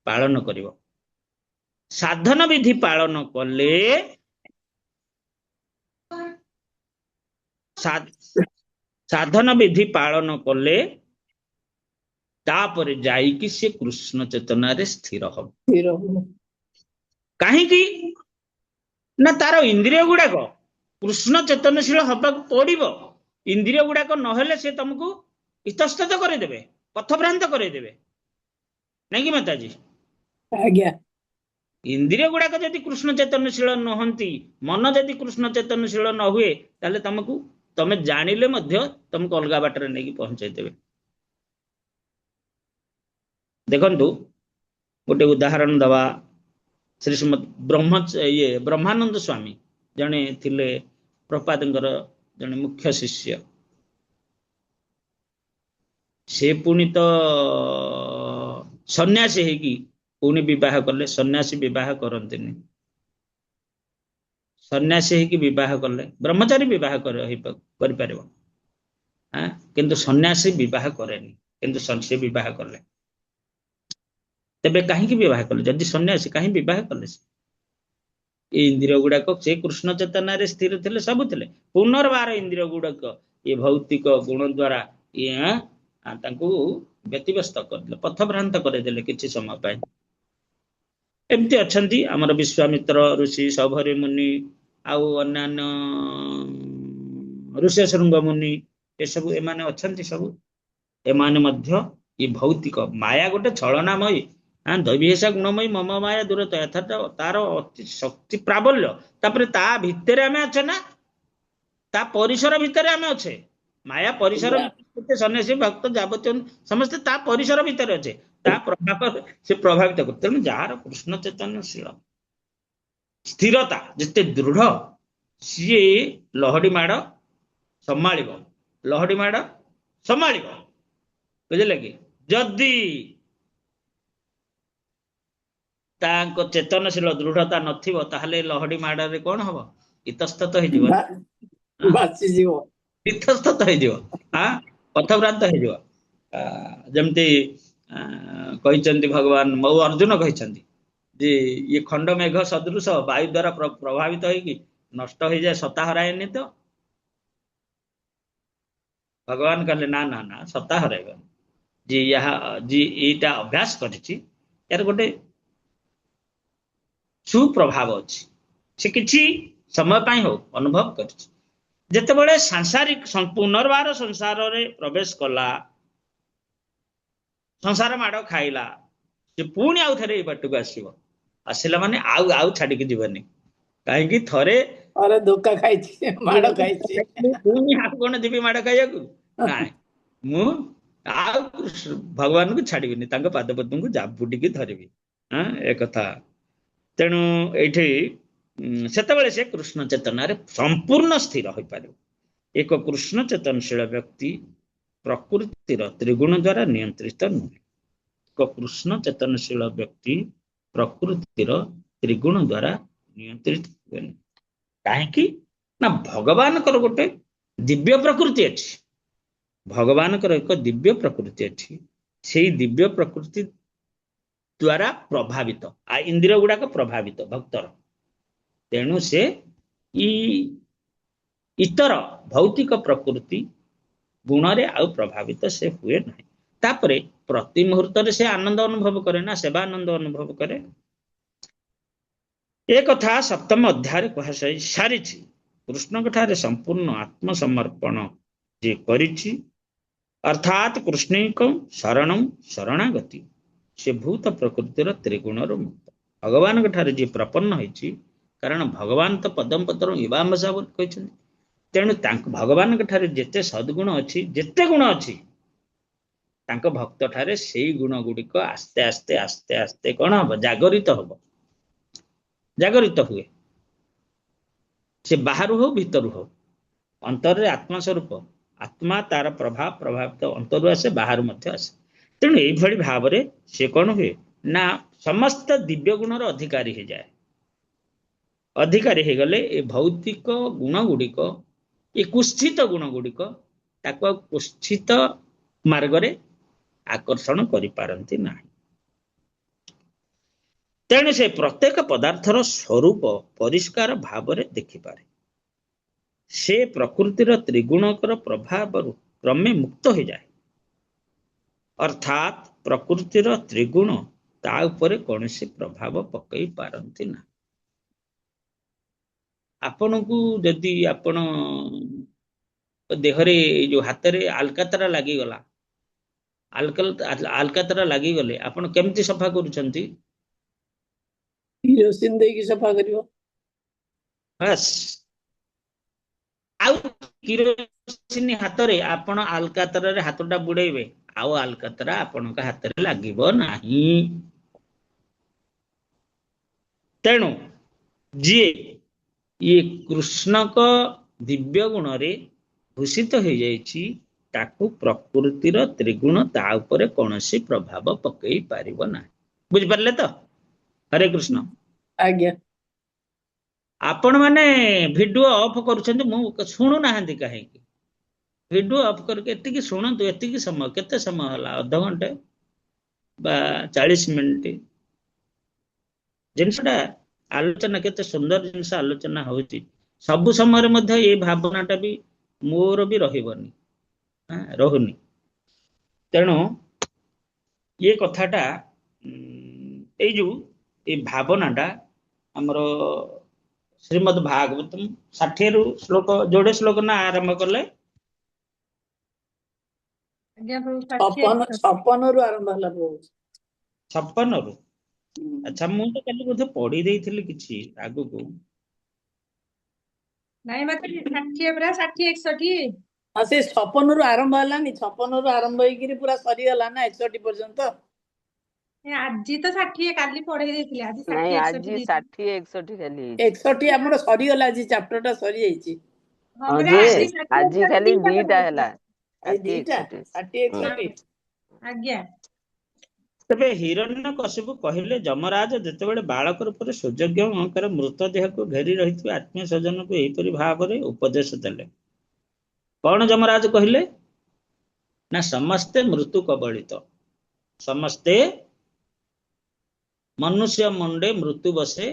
ପାଳନ କରିବ। ସାଧନ ବିଧି ପାଳନ କଲେ ତାପରେ ଯାଇକି ସେ କୃଷ୍ଣ ଚେତନାରେ ସ୍ଥିର ହବ। କାହିଁକି ନା ତାର ଇନ୍ଦ୍ରିୟ ଗୁଡାକ କୃଷ୍ଣ ଚେତନଶୀଳ ହବାକୁ ପଡିବ। ଇନ୍ଦ୍ରିୟ ଗୁଡାକ ନହେଲେ ସେ ତମକୁ ଇତସ୍ତତ କରିଦେବେ, ପଥଭ୍ରାନ୍ତ କରିଦେବେ, ନାଇଁ କି ମାତାଜୀ? ଆଜ୍ଞା। ଇନ୍ଦ୍ରିୟ ଗୁଡାକ ଯଦି କୃଷ୍ଣ ଚେତନଶୀଳ ନୁହନ୍ତି, ମନ ଯଦି କୃଷ୍ଣ ଚେତନଶୀଳ ନ ହୁଏ, ତାହେଲେ ତମେ ଜାଣିଲେ ମଧ୍ୟ ତମକୁ ଅଲଗା ବାଟରେ ନେଇକି ପହଞ୍ଚେଇ ଦେବେ। ଦେଖନ୍ତୁ ଗୋଟେ ଉଦାହରଣ ଦବା। ଶ୍ରୀମଦ୍ ବ୍ରହ୍ମାନନ୍ଦ ସ୍ୱାମୀ ଜଣେ ଥିଲେ ପ୍ରପାତଙ୍କର ଜଣେ ମୁଖ୍ୟ ଶିଷ୍ୟ। ସେ ପୁଣି ତ ସନ୍ନ୍ୟାସୀ ହେଇକି ପୁଣି ବିବାହ କଲେ। ସନ୍ନ୍ୟାସୀ ବିବାହ କରନ୍ତିନି, ସନ୍ନ୍ୟାସୀ ହେଇକି ବିବାହ କଲେ। ବ୍ରହ୍ମଚାରୀ ବିବାହ କରିପାରିବ, କିନ୍ତୁ ସନ୍ନ୍ୟାସୀ ବିବାହ କରେନି, କିନ୍ତୁ ସେ ବିବାହ କଲେ। ତେବେ କାହିଁକି ବିବାହ କଲେ? ଯଦି ସନ୍ନ୍ୟାସୀ କାହିଁ ବିବାହ କଲେ? ଏ ଇନ୍ଦ୍ରିୟ ଗୁଡାକ ସେ କୃଷ୍ଣ ଚେତନାରେ ସ୍ଥିର ଥିଲେ, ସବୁ ଥିଲେ। ପୁନର୍ବାର ଇନ୍ଦ୍ରିୟ ଗୁଡାକ ଏ ଭୌତିକ ଗୁଣ ଦ୍ଵାରା ଇଏ ତାଙ୍କୁ ବ୍ୟତିବ୍ୟସ୍ତ କରିଦେଲେ, ପଥଭ୍ରାନ୍ତ କରିଦେଲେ କିଛି ସମୟ ପାଇଁ। ଏମିତି ଅଛନ୍ତି ଆମର ବିଶ୍ୱାମିତ୍ର ଋଷି, ସୌଭରି ମୁନି, ଆଉ ଅନ୍ୟାନ୍ୟ ଋଷ୍ୟଶୃଙ୍ଗ ମୁନି, ଏସବୁ ଏମାନେ ଅଛନ୍ତି ସବୁ। ଏମାନେ ମଧ୍ୟ ଏ ଭୌତିକ ମାୟା ଗୋଟେ ଛଳନାମୟୀ, ଦୈବିହେଷା ଗୁଣମୟୀ ମମ ମାୟା ଦୂରତ, ଅର୍ଥାତ ତାର ଅତି ଶକ୍ତି ପ୍ରାବଲ୍ୟ, ତାପରେ ତା ଭିତରେ ଆମେ ଅଛେ ନା, ତା ପରିସର ଭିତରେ ଆମେ ଅଛେ। ମାୟା ପରିସର ଭିତରେ ସନ୍ନ୍ୟାସୀ ଭକ୍ତ ଯାବତୀୟ ସମସ୍ତେ ତା ପରିସର ଭିତରେ ଅଛେ, ତା ପ୍ରଭାବ ସେ ପ୍ରଭାବିତ କରେ। ତେଣୁ ଯାହାର କୃଷ୍ଣ ଚୈତନ୍ୟଶୀଳ ସ୍ଥିରତା ଯେତେ ଦୃଢ, ସିଏ ଲହଡି ମାଡ ସମ୍ଭାଳିବ, ଲହଡି ମାଡ ସମ୍ଭାଳିବ, ବୁଝିଲେ କି? ଯଦି ତାଙ୍କ ଚେତନଶୀଳ ଦୃଢତା ନଥିବ, ତାହେଲେ ଲହଡି ମାଡରେ କଣ ହବ? ଇତସ୍ତତ ହେଇଯିବ, ବାସିଯିବ, ଇତସ୍ତତ ହେଇଯିବ, ପଥଭ୍ରାନ୍ତ ହେଇଯିବ। ଯେମିତି କହିଛନ୍ତି ଭଗବାନ, ମଉ ଅର୍ଜୁନ କହିଛନ୍ତି ଯେ ଇଏ ଖଣ୍ଡ ମେଘ ସଦୃଶ ବାୟୁ ଦ୍ଵାରା ପ୍ରଭାବିତ ହେଇକି ନଷ୍ଟ ହେଇଯାଏ, ସତା ହରାଏନି ତ? ଭଗବାନ କହିଲେ ନା ନା ନା, ସତା ହରାଇବନି। ଯିଏ ଏଇଟା ଅଭ୍ୟାସ କରିଛି, ଏହାର ଗୋଟେ ସୁପ୍ରଭାବ ଅଛି, ସେ କିଛି ସମୟ ପାଇଁ ହଉ ଅନୁଭବ କରିଛି। ଯେତେବେଳେ ସାଂସାରିକ ପୁନର୍ବାର ସଂସାରରେ ପ୍ରବେଶ କଲା, ସଂସାର ମାଡ ଖାଇଲା, ସେ ପୁଣି ଆଉ ଥରେ ଏଇ ବାଟକୁ ଆସିବ। ଆସିଲା ମାନେ ଆଉ ଛାଡିକି ଯିବନି। କାହିଁକି? ଥରେ ଧୋକା ଖାଇଛି, ମାଡ ଖାଇଛି, ପୁଣି ଆଉ କଣ ଯିବି ମାଡ ଖାଇବାକୁ? ନାଇଁ, ମୁଁ ଆଉ ଭଗବାନଙ୍କୁ ଛାଡିବିନି, ତାଙ୍କ ପାଦପଦ୍ମଙ୍କୁ ଜାବୁଡିକି ଧରିବି। ଏକଥା। ତେଣୁ ଏଇଠି ସେତେବେଳେ ସେ କୃଷ୍ଣ ଚେତନାରେ ସମ୍ପୂର୍ଣ୍ଣ ସ୍ଥିର ହୋଇପାରିବ। ଏକ କୃଷ୍ଣ ଚେତନଶୀଳ ବ୍ୟକ୍ତି ପ୍ରକୃତିର ତ୍ରିଗୁଣ ଦ୍ଵାରା ନିୟନ୍ତ୍ରିତ ନୁହେଁ। ଏକ କୃଷ୍ଣ ଚେତନଶୀଳ ବ୍ୟକ୍ତି ପ୍ରକୃତିର ତ୍ରିଗୁଣ ଦ୍ଵାରା ନିୟନ୍ତ୍ରିତ ହୁଏନି। କାହିଁକି ନା ଭଗବାନଙ୍କର ଗୋଟେ ଦିବ୍ୟ ପ୍ରକୃତି ଅଛି, ଭଗବାନଙ୍କର ଏକ ଦିବ୍ୟ ପ୍ରକୃତି ଅଛି। ସେଇ ଦିବ୍ୟ ପ୍ରକୃତି ଦ୍ଵାରା ପ୍ରଭାବିତ, ଇନ୍ଦ୍ରିୟ ଗୁଡାକ ପ୍ରଭାବିତ ଭକ୍ତର। ତେଣୁ ସେ ଇତର ଭୌତିକ ପ୍ରକୃତି ଗୁଣରେ ଆଉ ପ୍ରଭାବିତ ସେ ହୁଏ ନାହିଁ। ତାପରେ ପ୍ରତି ମୁହୂର୍ତ୍ତରେ ସେ ଆନନ୍ଦ ଅନୁଭବ କରେ ନା, ସେବା ଆନନ୍ଦ ଅନୁଭବ କରେ। ଏ କଥା ସପ୍ତମ ଅଧ୍ୟାୟରେ କୁହାଯାଇ ସାରିଛି। କୃଷ୍ଣଙ୍କ ଠାରେ ସମ୍ପୂର୍ଣ୍ଣ ଆତ୍ମସମର୍ପଣ ଯିଏ କରିଛି, ଅର୍ଥାତ୍ କୃଷ୍ଣଙ୍କ ଶରଣଂ ଶରଣାଗତି, ସେ ଭୂତ ପ୍ରକୃତିର ତ୍ରିଗୁଣରୁ ମୁକ୍ତ। ଭଗବାନଙ୍କ ଠାରେ ଯିଏ ପ୍ରପନ୍ନ ହେଇଛି, କାରଣ ଭଗବାନ ତ ପଦମ ପତ୍ରଂ ଇବାମ୍ବସା ବୋଲି କହିଛନ୍ତି। ତେଣୁ ଭଗବାନଙ୍କ ଠାରେ ଯେତେ ସଦ୍ଗୁଣ ଅଛି, ଯେତେ ଗୁଣ ଅଛି, ତାଙ୍କ ଭକ୍ତ ଠାରେ ସେଇ ଗୁଣ ଗୁଡିକ ଆସ୍ତେ ଆସ୍ତେ ଆସ୍ତେ ଆସ୍ତେ କଣ ହବ? ଜାଗରିତ ହବ, ଜାଗରିତ ହୁଏ। ସେ ବାହାରୁ ହଉ ଭିତରୁ ହଉ, ଅନ୍ତରରେ ଆତ୍ମା ସ୍ୱରୂପ, ଆତ୍ମା ତାର ପ୍ରଭାବିତ ଅନ୍ତରୁ ଆସେ, ବାହାରୁ ମଧ୍ୟ ଆସେ। ତେଣୁ ଏଇଭଳି ଭାବରେ ସେ କଣ ହୁଏ ନା ସମସ୍ତ ଦିବ୍ୟ ଗୁଣର ଅଧିକାରୀ ହେଇଯାଏ। ଅଧିକାରୀ ହେଇଗଲେ ଏ ଭୌତିକ ଗୁଣ ଗୁଡିକ, ଏ କୁଷ୍ଠିତ ଗୁଣ ଗୁଡିକ ତାକୁ ଆଉ କୁଷ୍ଠିତ ମାର୍ଗରେ ଆକର୍ଷଣ କରିପାରନ୍ତି ନାହିଁ। ତେଣୁ ସେ ପ୍ରତ୍ୟେକ ପଦାର୍ଥର ସ୍ୱରୂପ ପରିଷ୍କାର ଭାବରେ ଦେଖିପାରେ। ସେ ପ୍ରକୃତିର ତ୍ରିଗୁଣକର ପ୍ରଭାବରୁ କ୍ରମେ ମୁକ୍ତ ହୋଇଯାଏ, ଅର୍ଥାତ୍ ପ୍ରକୃତିର ତ୍ରିଗୁଣ ତା ଉପରେ କୌଣସି ପ୍ରଭାବ ପକାଇ ପାରନ୍ତି ନା। ଆପଣଙ୍କୁ ଯଦି ଆପଣ ଦେହରେ ଯୋଉ ହାତରେ ଆଲକାତରା ଲାଗିଗଲା, ଆଲକାତରା ଲାଗିଗଲେ ଆପଣ କେମିତି ସଫା କରୁଛନ୍ତି? କିରୋସିନ ଦେଇକି ସଫା କରିବ। ଆଉ କିରୋସିନ ହାତରେ ଆପଣ ଆଲକାତରାରେ ହାତଟା ବୁଡେଇବେ, ଆଉ ଆଲକାତରା ଆପଣଙ୍କ ହାତରେ ଲାଗିବ ନାହିଁ। ତେଣୁ ଯିଏ ଇଏ କୃଷ୍ଣଙ୍କ ଦିବ୍ୟ ଗୁଣରେ ଭୂଷିତ ହେଇଯାଇଛି, ତାକୁ ପ୍ରକୃତିର ତ୍ରିଗୁଣ ତା ଉପରେ କୌଣସି ପ୍ରଭାବ ପକେଇ ପାରିବ ନାହିଁ। ବୁଝିପାରିଲେ ତ? ହରେ କୃଷ୍ଣ। ଆଜ୍ଞା। ଆପଣ ମାନେ ଭିଡିଓ ଅଫ୍ କରୁଛନ୍ତି, ମୁଁ ଶୁଣୁନାହାନ୍ତି କାହିଁକି? ଭିଡିଓ ଅଫ୍ କରିକି ଏତିକି ଶୁଣନ୍ତୁ। ଏତିକି ସମୟ, କେତେ ସମୟ ହେଲା? ଅଧଘଣ୍ଟେ। बा 40 मिनिट जिनसटा आलोचना केते सुंदर जिनस आलोचना होची सब समय मध्य ये भावनाटा भी मोर भी रहिबनी रहुनी तेणु ये कथाटा ए जो ये भावनाटा हमरो श्रीमद् भागवतम 60 रु श्लोक जोड़े श्लोक ना आरंभ कले ଆଜ୍ଞା ପ୍ରଭୁ ଷାଠିଏ 56 ରୁ ଆରମ୍ଭ ହେଲା ପ୍ରଭୁ 56 रु अच्छा ମୁଁ ତ କାଲି ବୋଧେ ପଢି ଦେଇଥିଲି କିଛି ଆଗକୁ ନାଇଁ ମତେ 60 ପୁରା 60 61 ହଁ ସେ 56 ରୁ ଆରମ୍ଭ ହେଲାନି 56 ରୁ ଆରମ୍ଭ ହେଇକିରି ପୁରା ସରିଗଲା ନା 61 ପର୍ଯ୍ୟନ୍ତ ଆଜି ତ 60 କାଲି ପଢେଇ ଦେଇଥିଲି ଆଜି ନାଇଁ 60 ଆଜି 61 ଷାଠିଏ ଏକଷଠି ଖାଲି ହେଇଛି 61 ଆମର ସରିଗଲା ଆଜି ଚାପ୍ଟର ଟା ସରିଯାଇଛି ହଁ ହଁ ପରା ଯେ ଆଜି 60 ଆଜି 61 ଖାଲି ଦିଟା ଦିଟା ପଢେଇଥିଲା ହେଲା ଏଇ ଷାଠିଏ ଦିଟା ଏକଷଠି 60 ହୁଁ 61 ଆଜ୍ଞା ତେବେ ହିରଣ୍ୟକଶିପୁ କହିଲେ ଯମରାଜ ଯେତେବେଳେ ବାଳକ ରୂପରେ ସୂର୍ଯ୍ୟଜ୍ଞଙ୍କର ମୃତଦେହକୁ ଘେରି ରହିଥିବା ଆତ୍ମୀୟ ସ୍ୱଜନକୁ ଏହିପରି ଭାବରେ ଉପଦେଶ ଦେଲେ କଣ ଯମରାଜ କହିଲେ ନା ସମସ୍ତେ ମୃତ୍ୟୁ କବଳିତ ସମସ୍ତେ ମନୁଷ୍ୟ ମୁଣ୍ଡେ ମୃତ୍ୟୁ ବସେ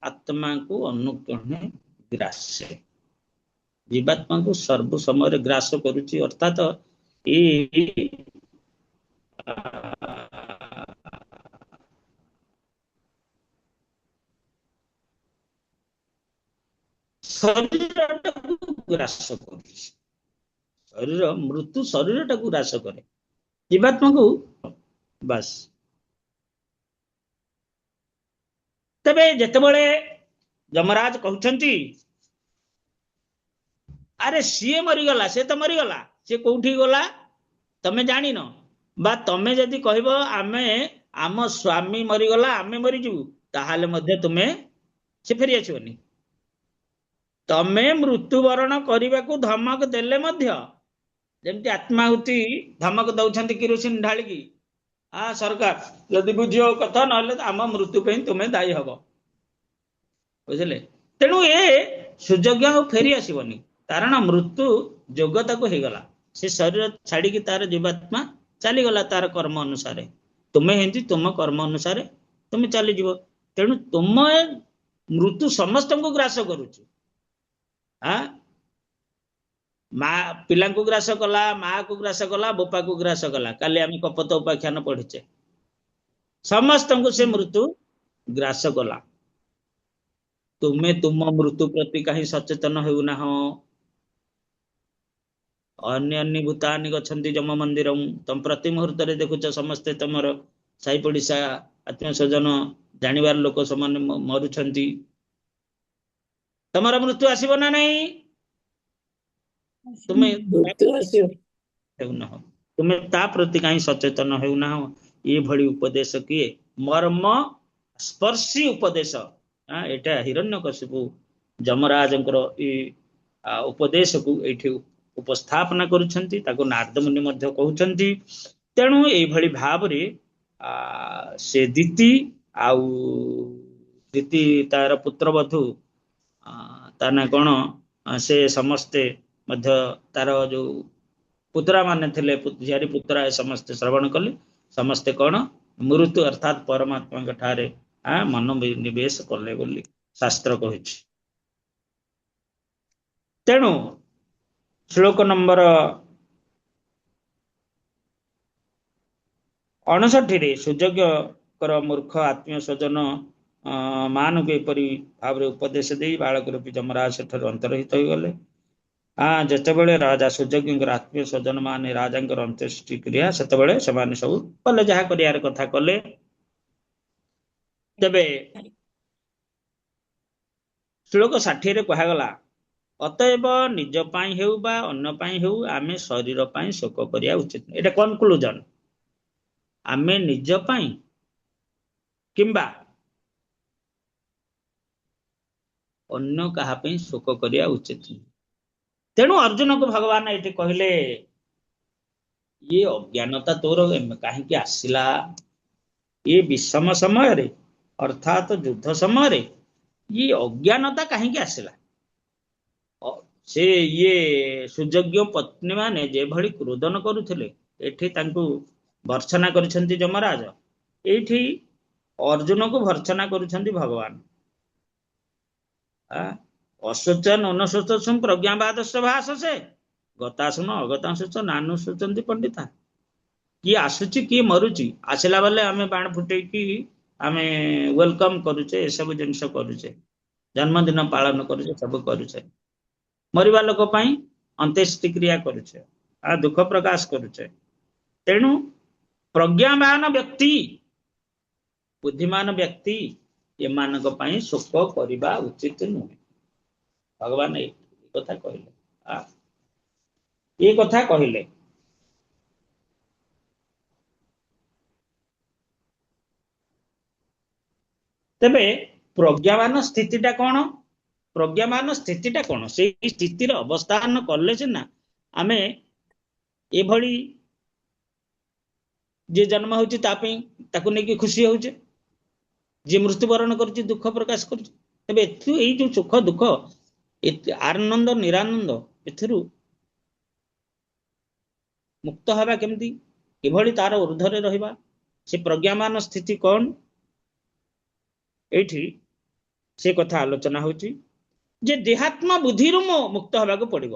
ଆତ୍ମାକୁ ଅନୁକ୍ଷଣେ ଗ୍ରାସେ जीवात्मा सर्व समय ग्रास करुच्ची अर्थात शरीर ग्रास कर शरीर मृत्यु शरीर टाक ग्रास करे जीवात्मा को बस तबे जेतेबेले यमराज कहउछंती अरे सीए मरीगला से तो मरीगला सी कौठी गला तमे जानी न बा तमे जदि कहबो आमे आम स्वामी मरीगला आमे मरीजु ताहाले मध्य तुमे से फेरी आछोनी तमे मृत्युवरण करने को धमक देले मध्य जेमती आत्माहुति धमक दौछंती किरोसिन ढालिकी आ सरकार यदि बुझियो कथा न आम मृत्यु पे तुम्हें दायी हब बुझे तेणु ये सुयोग्य फेरी आसबनी कारण मृत्यु जोग्यता को होगला से शरीर छाड़ी तार जीवात्मा चलीगला तार कर्म अनुसार तुम्हें हेंती तुम कर्म अनुसार तुम्हें चलीज तेणु तुम मृत्यु समस्त को ग्रास करुच माँ पिला को ग्रास कला माँ को ग्रास कला बोपा को ग्रास कला काली आम कपत उपाख्यान पढ़ीचे समस्त को से मृत्यु ग्रास कला तुम्हें तुम मृत्यु प्रति कहीं सचेतन होना अन्य अन्य भूतानि गच्छन्ति जम मंदिर तुम प्रति मुहूर्त देखुच समस्ते तुम साई पड़िशा आत्मीय स्वजन जानिबार लोक समान मरुछंती तमर मृत्यु आसीबो ना नहीं तुम्हें मृत्यु आसियो हेउना तुम्हें ता प्रति कहीं सचेतन होना ये भली उपदेश किए मर्म स्पर्शी उपदेश एटा हिरण्यकशिपु जमराजंकर ई उपदेश को एठी उपस्थापना करुछंती ताको नारद मुनि मध्य कहउछंती तेणु एई भली भाबरे से दिति आउ दिति तार पुत्रवधू ताना कोन से समस्ते मध्य तार जो पुत्रा माने थिले झियारी पुत्रा समस्ते श्रवण कले समस्ते कोन मृत्यु अर्थात परमात्मा के ठारे मन निवेश कले बोली शास्त्र कहिछि तेणु श्लोक नंबर 59 रे सुयोग्य मूर्ख आत्मीय स्वजन मान को एपरी भाव उपदेश दे बालक रूपी जमराज सेठर अंतरहित हो गले जितेबले राजा सुयोग्य आत्मीय स्वजन मान राजा अंत्येष्टि क्रिया से सब कले जहा कर कथा कले तेबे श्लोक 60 रे कहगला अतएव निज पाई हेउ बा अन्य पाई हेउ आमे शरीर पाई शोक करिया उचित एटा कनक्लूजन आमे निज पाई किंबा अन्य कहा पाई शोक करिया उचित तेणु अर्जुन को भगवान ये कहले ये अज्ञानता तोर कहीं आसला ये विषम समय रे अर्थात युद्ध समय रे ये अज्ञानता कहीं आसला से ये सुयोग्य पत्नी माने जे भली क्रोधन करुथिले एठी तांकु ଭର୍ତ୍ସନା କରିଛନ୍ତି ଯମରାଜ, ଏଇଠି ଅର୍ଜୁନକୁ ଭର୍ତ୍ସନା କରୁଛନ୍ତି ଭଗବାନ। ଅଶୋଚନ ଅନଶୋଚନ ପ୍ରଜ୍ଞାବାଦସ୍ୟ ଭାଷସେ ଗତାସୁନ ଅଗତାଂଶ ନାନୁଶୋଚନ୍ତି ପଣ୍ଡିତା। କିଏ ଆସୁଛି କିଏ ମରୁଛି, ଆସିଲା ବେଲେ ଆମେ ବାଣ ଫୁଟେଇକି ଆମେ ୱେଲକମ କରୁଛେ, ଏସବୁ ଜିନିଷ କରୁଛେ, ଜନ୍ମଦିନ ପାଳନ କରୁଛେ, ସବୁ କରୁଛେ। ମରିବା ଲୋକ ପାଇଁ ଅନ୍ତ୍ୟେଷ୍ଟି କ୍ରିୟା କରୁଛେ, ଦୁଃଖ ପ୍ରକାଶ କରୁଛେ। ତେଣୁ ପ୍ରଜ୍ଞାବାନ ବ୍ୟକ୍ତି, ବୁଦ୍ଧିମାନ ବ୍ୟକ୍ତି ଏମାନଙ୍କ ପାଇଁ ଶୋକ କରିବା ଉଚିତ ନୁହେଁ। ଭଗବାନ ଏ କଥା କହିଲେ, ଏ କଥା କହିଲେ। ତେବେ ପ୍ରଜ୍ଞାବାନ ସ୍ଥିତିଟା କଣ? ପ୍ରଜ୍ଞାବାନ ସ୍ଥିତିଟା କଣ? ସେଇ ସ୍ଥିତିରେ ଅବସ୍ଥାନ କଲେ ସିନା ଆମେ ଏଭଳି ଯିଏ ଜନ୍ମ ହଉଛି ତା ପାଇଁ ତାକୁ ନେଇକି ଖୁସି ହଉଛେ, ଯିଏ ମୃତ୍ୟୁବରଣ କରୁଛି ଦୁଃଖ ପ୍ରକାଶ କରୁଛି। ତେବେ ଏଇ ଯୋଉ ସୁଖ ଦୁଃଖ, ଆନନ୍ଦ ନିରାନନ୍ଦ, ଏଥିରୁ ମୁକ୍ତ ହେବା କେମିତି, କିଭଳି ତାର ଊର୍ଦ୍ଧ୍ୱରେ ରହିବା, ସେ ପ୍ରଜ୍ଞାମାନ ସ୍ଥିତି କଣ, ଏଇଠି ସେ କଥା ଆଲୋଚନା ହଉଛି ଯେ ଦେହାତ୍ମ ବୁଦ୍ଧିରୁ ମୁକ୍ତ ହେବାକୁ ପଡିବ।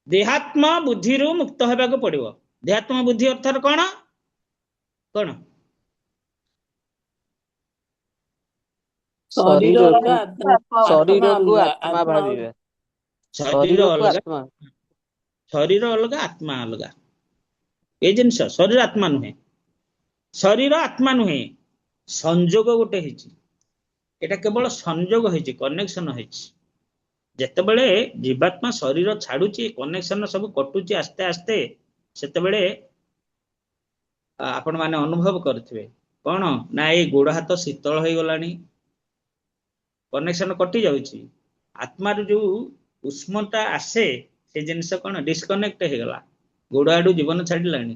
ଦେହାତ୍ମ ବୁଦ୍ଧିରୁ ମୁକ୍ତ ହେବାକୁ ପଡିବ। ଦେହାତ୍ମ ବୁଦ୍ଧି ଅର୍ଥାତ କଣ? କଣ? ଶରୀର ଅଲଗା, ଆତ୍ମା ଶରୀରକୁ ଅଲଗା, ଆତ୍ମା ଆତ୍ମା ଭାବିବା। ଶରୀର ଅଲଗା, ଶରୀର ଅଲଗା, ଆତ୍ମା ଅଲଗା। ଏଇ ଜିନିଷ ଶରୀର ଆତ୍ମା ନୁହେଁ, ଶରୀର ଆତ୍ମା ନୁହେଁ, ସଂଯୋଗ ଗୋଟେ ହେଇଛି। ଏଟା କେବଳ ସଂଯୋଗ ହେଇଛି, କନେକ୍ସନ ହେଇଛି। ଯେତେବେଳେ ଜୀବାତ୍ମା ଶରୀର ଛାଡୁଛି, କନେକ୍ସନ ସବୁ କଟୁଛି ଆସ୍ତେ ଆସ୍ତେ, ସେତେବେଳେ ଆପଣ ମାନେ ଅନୁଭବ କରୁଥିବେ କଣ ନା ଏଇ ଗୋଡ ହାତ ଶୀତଳ ହେଇଗଲାଣି, କନେକ୍ସନ କଟି ଯାଉଛି। ଆତ୍ମାରୁ ଯୋଉ ଉଷ୍ମଟା ଆସେ, ସେ ଜିନିଷ କଣ ଡିସକନେକ୍ଟ ହେଇଗଲା, ଗୋଡ ଆଡୁ ଜୀବନ ଛାଡିଲାଣି,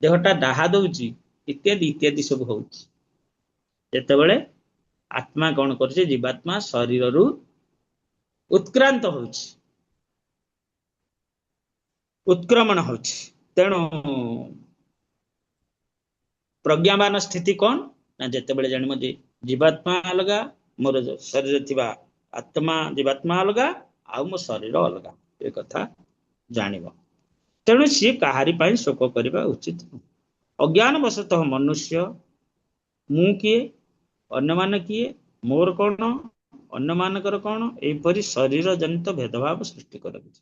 ଦେହଟା ଦାହା ଦଉଛି, ଇତ୍ୟାଦି ଇତ୍ୟାଦି ସବୁ ହଉଛି। ଯେତେବେଳେ ଆତ୍ମା କଣ କରୁଛି, ଜୀବାତ୍ମା ଶରୀରରୁ ଉତ୍କ୍ରାନ୍ତ ହଉଛି, ଉତ୍କ୍ରମଣ ହଉଛି। ତେଣୁ ପ୍ରଜ୍ଞାବାନ ସ୍ଥିତି କଣ ନା ଯେତେବେଳେ ଜାଣିବ ଯେ ଜୀବାତ୍ମା ଅଲଗା, ମୋର ଶରୀରରେ ଥିବା ଆତ୍ମା ଜୀବାତ୍ମା ଅଲଗା, ଆଉ ମୋ ଶରୀର ଅଲଗା, ଏ କଥା ଜାଣିବ। ତେଣୁ ସିଏ କାହାରି ପାଇଁ ଶୋକ କରିବା ଉଚିତ ନୁହେଁ। ଅଜ୍ଞାନ ବଶତଃ ମନୁଷ୍ୟ ମୁଁ କିଏ, ଅନ୍ୟମାନେ କିଏ, ମୋର କଣ, ଅନ୍ୟମାନଙ୍କର କଣ, ଏହିପରି ଶରୀର ଜନିତ ଭେଦଭାବ ସୃଷ୍ଟି କରାଯାଉଛି।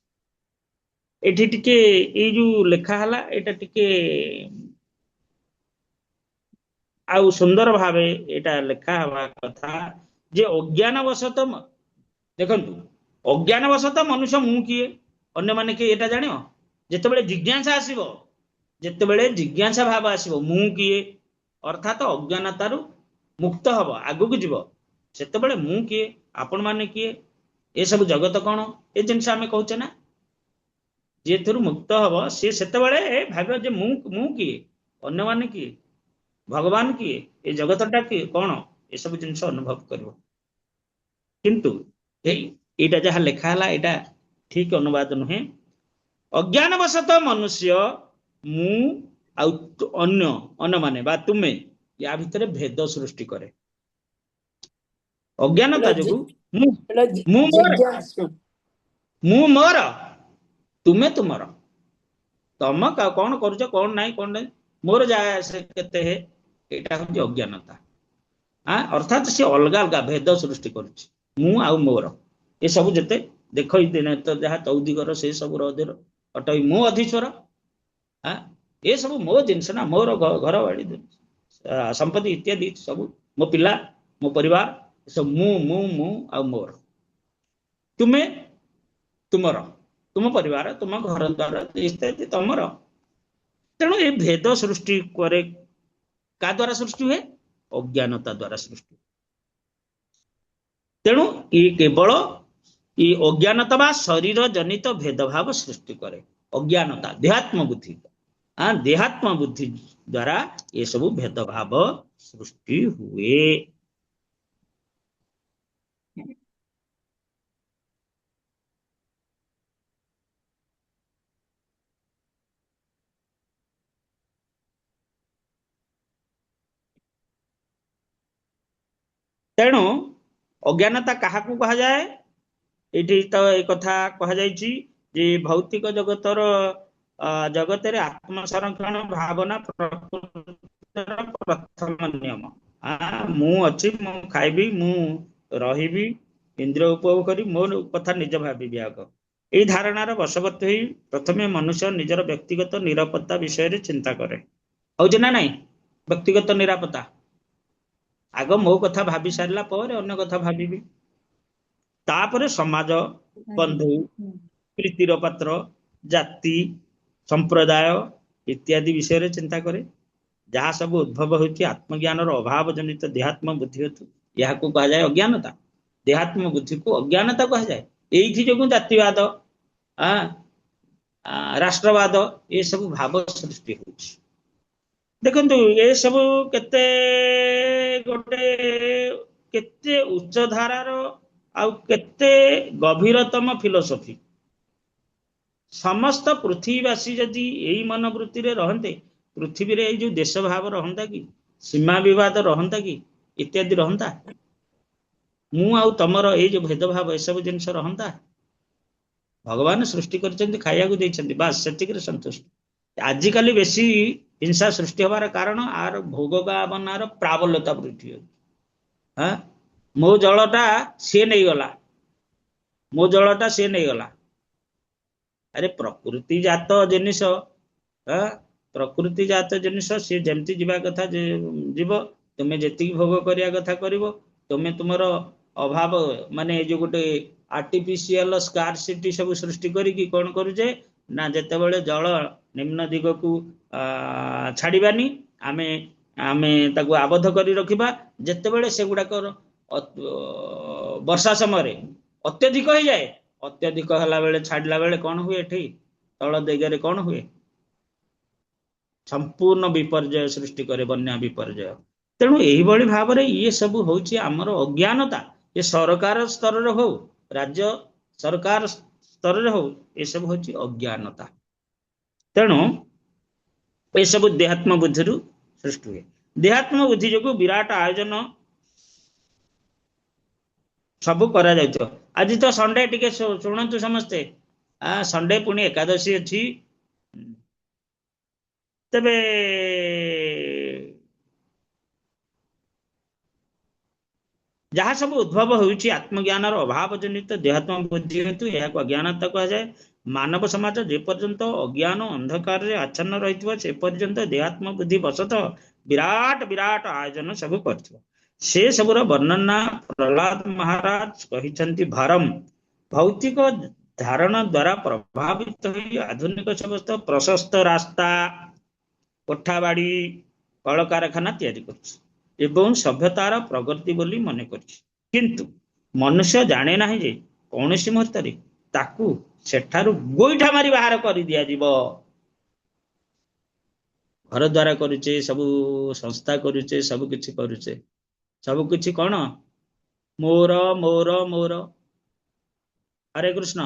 ଏଠି ଟିକେ ଏଇ ଯୋଉ ଲେଖା ହେଲା, ଏଇଟା ଟିକେ ଆଉ ସୁନ୍ଦର ଭାବେ ଏଇଟା ଲେଖା ହେବା କଥା ଯେ ଅଜ୍ଞାନ ବଶତଃ, ଦେଖନ୍ତୁ, ଅଜ୍ଞାନ ବଶତଃ ମନୁଷ୍ୟ ମୁଁ କିଏ, ଅନ୍ୟମାନେ କିଏ, ଏଇଟା ଜାଣିବ। ଯେତେବେଳେ ଜିଜ୍ଞାସା ଆସିବ, ଯେତେବେଳେ ଜିଜ୍ଞାସା ଭାବ ଆସିବ, ମୁଁ କିଏ, ଅର୍ଥାତ ଅଜ୍ଞାନତାରୁ ମୁକ୍ତ ହବ, ଆଗକୁ ଯିବ, ସେତେବେଳେ ମୁଁ କିଏ, ଆପଣ ମାନେ କିଏ, ଏସବୁ ଜଗତ କଣ, ଏ ଜିନିଷ ଆମେ କହୁଛେ ନା। ଯିଏଥିରୁ ମୁକ୍ତ ହବ ସିଏ ସେତେବେଳେ ଭାବିବ ଯେ ମୁଁ କିଏ, ଅନ୍ୟମାନେ କିଏ, ଭଗବାନ କିଏ, ଏ ଜଗତଟା କିଏ, କଣ, ଏସବୁ ଜିନିଷ ଅନୁଭବ କରିବ। କିନ୍ତୁ ଏଇଟା ଯାହା ଲେଖା ହେଲା, ଏଇଟା ଠିକ ଅନୁବାଦ ନୁହେଁ। ଅଜ୍ଞାନ ବଶତଃ ମନୁଷ୍ୟ ମୁଁ ଆଉ ଅନ୍ୟମାନେ ବା ତୁମେ, ୟା ଭିତରେ ଭେଦ ସୃଷ୍ଟି କରେ। ଅଜ୍ଞାନତା ଯୋଗୁ ମୁଁ ମୋର, ତୁମେ ତୁମର, ତମ କଣ କରୁଛ କଣ ନାହିଁ, କଣ ନାହିଁ ମୋର ଯାହା ଆସେ କେତେ, ଏଇଟା ହଉଛି ଅଜ୍ଞାନତା। ଅର୍ଥାତ ସେ ଅଲଗା ଅଲଗା ଭେଦ ସୃଷ୍ଟି କରୁଛି, ମୁଁ ଆଉ ମୋର। ଏସବୁ ଯେତେ ଦେଖ ଯାହା ଚୌଦିଗର ସେ ସବୁ ଅଧୀର ଅଟଇ ମୁଁ ଅଧୀଶ୍ୱର, ଏସବୁ ମୋ ଜିନିଷ ନା, ମୋର ଘର ବାଡି ସମ୍ପତ୍ତି ଇତ୍ୟାଦି ସବୁ, ମୋ ପିଲା, ମୋ ପରିବାର, ଏସବୁ ମୁଁ ମୁଁ ମୁଁ ଆଉ ମୋର। ତୁମେ ତୁମର, ତୁମ ପରିବାର, ତୁମ ଘର ଦ୍ୱାର ଇତ୍ୟାଦି ତମର। ତେଣୁ ଏ ଭେଦ ସୃଷ୍ଟି କରେ, କାହା ଦ୍ୱାରା ସୃଷ୍ଟି ହୁଏ, ଅଜ୍ଞାନତା ଦ୍ୱାରା ସୃଷ୍ଟି। ତେଣୁ ଇଏ କେବଳ ଇ ଅଜ୍ଞାନତା ବା ଶରୀର ଜନିତ ଭେଦଭାବ ସୃଷ୍ଟି କରେ, ଅଜ୍ଞାନତା, ଦେହାତ୍ମ ବୁଦ୍ଧି, ଦେହାତ୍ମ ବୁଦ୍ଧି ଦ୍ୱାରା ଏସବୁ ଭେଦଭାବ ସୃଷ୍ଟି ହୁଏ। ତେଣୁ ଅଜ୍ଞାନତା କାହାକୁ କୁହାଯାଏ? ଏଇଠି ତ ଏ କଥା କୁହାଯାଇଛି ଯେ ଭୌତିକ ଜଗତର ଜଗତରେ ଆତ୍ମ ସଂରକ୍ଷଣ ଭାବନା ପ୍ରକୃତିର ପ୍ରଥମ ନିୟମ। ମୁଁ ଅଛି, ମୁଁ ଖାଇବି, ମୁଁ ରହିବି, ଇନ୍ଦ୍ରିୟ ଉପଭୋଗ କରି ମୋ କଥା ନିଜ ଭାବିବି ଆଗ। এই ଧାରଣାର ବଶବର୍ତ୍ତୀ ହୋଇ ପ୍ରଥମେ ମନୁଷ୍ୟ ନିଜର ବ୍ୟକ୍ତିଗତ ନିରାପତ୍ତା ବିଷୟରେ ଚିନ୍ତା କରେ। ହଉଛି ନା ନାଇଁ? ବ୍ୟକ୍ତିଗତ ନିରାପତ୍ତା ଆଗ ମୋ କଥା ଭାବି ସାରିଲା ପରେ ଅନ୍ୟ କଥା ଭାବିବି। ତାପରେ ସମାଜ, ବନ୍ଧୁ, ପ୍ରୀତିର ପାତ୍ର, ଜାତି, ସମ୍ପ୍ରଦାୟ ଇତ୍ୟାଦି ବିଷୟରେ ଚିନ୍ତା କରେ। ଯାହା ସବୁ ଉଦ୍ଭବ ହେଉଛି ଆତ୍ମଜ୍ଞାନର ଅଭାବ ଜନିତ ଦେହାତ୍ମ ବୁଦ୍ଧି ହେତୁ ଏହାକୁ କୁହାଯାଏ ଅଜ୍ଞାନତା। ଦେହାତ୍ମ ବୁଦ୍ଧିକୁ ଅଜ୍ଞାନତା କୁହାଯାଏ। ଏଇଥି ଯୋଗୁଁ ଜାତିବାଦ, ରାଷ୍ଟ୍ରବାଦ ଏସବୁ ଭାବ ସୃଷ୍ଟି ହେଉଛି। ଦେଖନ୍ତୁ ଏସବୁ କେତେ ଗୋଟେ କେତେ ଉଚ୍ଚ ଧାରାର ଆଉ କେତେ ଗଭୀରତମ ଫିଲୋସଫି। ସମସ୍ତ ପୃଥିବୀବାସୀ ଯଦି ଏଇ ମନୋବୃତ୍ତିରେ ରହନ୍ତେ, ପୃଥିବୀରେ ଏଇ ଯୋଉ ଦେଶ ଭାବ ରହନ୍ତା କି, ସୀମା ବିବାଦ ରହନ୍ତା କି, ଇତ୍ୟାଦି ରହନ୍ତା? ମୁଁ ଆଉ ତମର ଏଇ ଯୋଉ ଭେଦଭାବ ଏସବୁ ଜିନିଷ ରହନ୍ତା? ଭଗବାନ ସୃଷ୍ଟି କରିଛନ୍ତି, ଖାଇବାକୁ ଦେଇଛନ୍ତି, ବାସ୍ ସେତିକିରେ ସନ୍ତୁଷ୍ଟ। ଆଜିକାଲି ବେଶୀ ହିଂସା ସୃଷ୍ଟି ହବାର କାରଣ ଆର ଭୋଗ ଭାବନାର ପ୍ରାବଲ୍ୟତା ବୃଦ୍ଧି ହେଉଛି। ମୋ ଜଳଟା ସିଏ ନେଇଗଲା, ମୋ ଜଳଟା ସିଏ ନେଇଗଲା। ଆରେ ପ୍ରକୃତି ଜାତ ଜିନିଷ, ପ୍ରକୃତି ଜାତ ଜିନିଷ, ସିଏ ଯେମିତି ଯିବା କଥା ଯିବ। ତୁମେ ଯେତିକି ଭୋଗ କରିବା କଥା କରିବ। ତୁମେ ତୁମର ଅଭାବ ମାନେ ଏ ଯୋଉ ଗୋଟେ ଆର୍ଟିଫିସିଆଲ ସ୍କାରସିଟି ସବୁ ସୃଷ୍ଟି କରିକି କଣ କରୁଛେ ନା, ଯେତେବେଳେ ଜଳ ନିମ୍ନ ଦିଗକୁ ଛାଡିବାନି, ଆମେ ଆମେ ତାକୁ ଆବଦ୍ଧ କରି ରଖିବା। ଯେତେବେଳେ ସେଗୁଡାକର ବର୍ଷା ସମୟରେ ଅତ୍ୟଧିକ ହେଇଯାଏ, ଅତ୍ୟଧିକ ହେଲା ବେଳେ ଛାଡିଲା ବେଳେ କଣ ହୁଏ? ଏଠି ତଳ ଦିଗରେ କଣ ହୁଏ? ସମ୍ପୂର୍ଣ୍ଣ ବିପର୍ଯ୍ୟୟ ସୃଷ୍ଟି କରେ, ବନ୍ୟା ବିପର୍ଯ୍ୟୟ। ତେଣୁ ଏଇଭଳି ଭାବରେ ଇଏ ସବୁ ହଉଛି ଆମର ଅଜ୍ଞାନତା। ଏ ସରକାର ସ୍ତରରେ ହଉ, ରାଜ୍ୟ ସରକାର ସ୍ତରରେ ହଉ, ଏସବୁ ହଉଛି ଅଜ୍ଞାନତା। ତେଣୁ ଏସବୁ ଦେହାତ୍ମ ବୁଦ୍ଧିରୁ ସୃଷ୍ଟି ହୁଏ। ଦେହାତ୍ମ ବୁଦ୍ଧି ଯୋଗୁଁ ବିରାଟ ଆୟୋଜନ ସବୁ କରାଯାଉଥିବ। ଆଜି ତ ସଣ୍ଡେ, ଟିକେ ଶୁଣନ୍ତୁ ସମସ୍ତେ, ସଣ୍ଡେ ପୁଣି ଏକାଦଶୀ ଅଛି। ତେବେ ଯାହା ସବୁ ଉଦ୍ଭବ ହେଉଛି ଆତ୍ମଜ୍ଞାନର ଅଭାବ ଜନିତ ଦେହାତ୍ମ ବୁଦ୍ଧି ହେତୁ ଏହାକୁ ଅଜ୍ଞାନତା କୁହାଯାଏ। ମାନବ ସମାଜ ଯେପର୍ଯ୍ୟନ୍ତ ଅଜ୍ଞାନ ଅନ୍ଧକାରରେ ଆଚ୍ଛନ୍ନ ରହିଥିବ, ସେ ପର୍ଯ୍ୟନ୍ତ ଦେହାତ୍ମ ବୁଦ୍ଧି ବଶତଃ ବିରାଟ ବିରାଟ ଆୟୋଜନ ସବୁ କରିଥିବ। ସେ ସବୁର ବର୍ଣ୍ଣନା ପ୍ରହ୍ଲାଦ ମହାରାଜ କହିଛନ୍ତି। ଭାରମ ଭୌତିକ ଧାରଣା ଦ୍ୱାରା ପ୍ରଭାବିତ ହୋଇ ଆଧୁନିକ ସମସ୍ତ ପ୍ରଶସ୍ତ ରାସ୍ତା, କୋଠାବାଡି, କଳକାରଖାନା ତିଆରି କରୁଛି ଏବଂ ସଭ୍ୟତାର ପ୍ରଗତି ବୋଲି ମନେ କରିଛି। କିନ୍ତୁ ମନୁଷ୍ୟ ଜାଣେ ନାହିଁ ଯେ କୌଣସି ମୁହୂର୍ତ୍ତରେ ତାକୁ ସେଠାରୁ ଗୋଇଠା ମାରି ବାହାର କରିଦିଆଯିବ। ଘର ଦ୍ୱାରା କରୁଛେ, ସବୁ ସଂସ୍ଥା କରୁଛେ, ସବୁ କିଛି କରୁଛେ, ସବୁ କିଛି କଣ? ମୋର ମୋର ମୋର। ହରେ କୃଷ୍ଣ,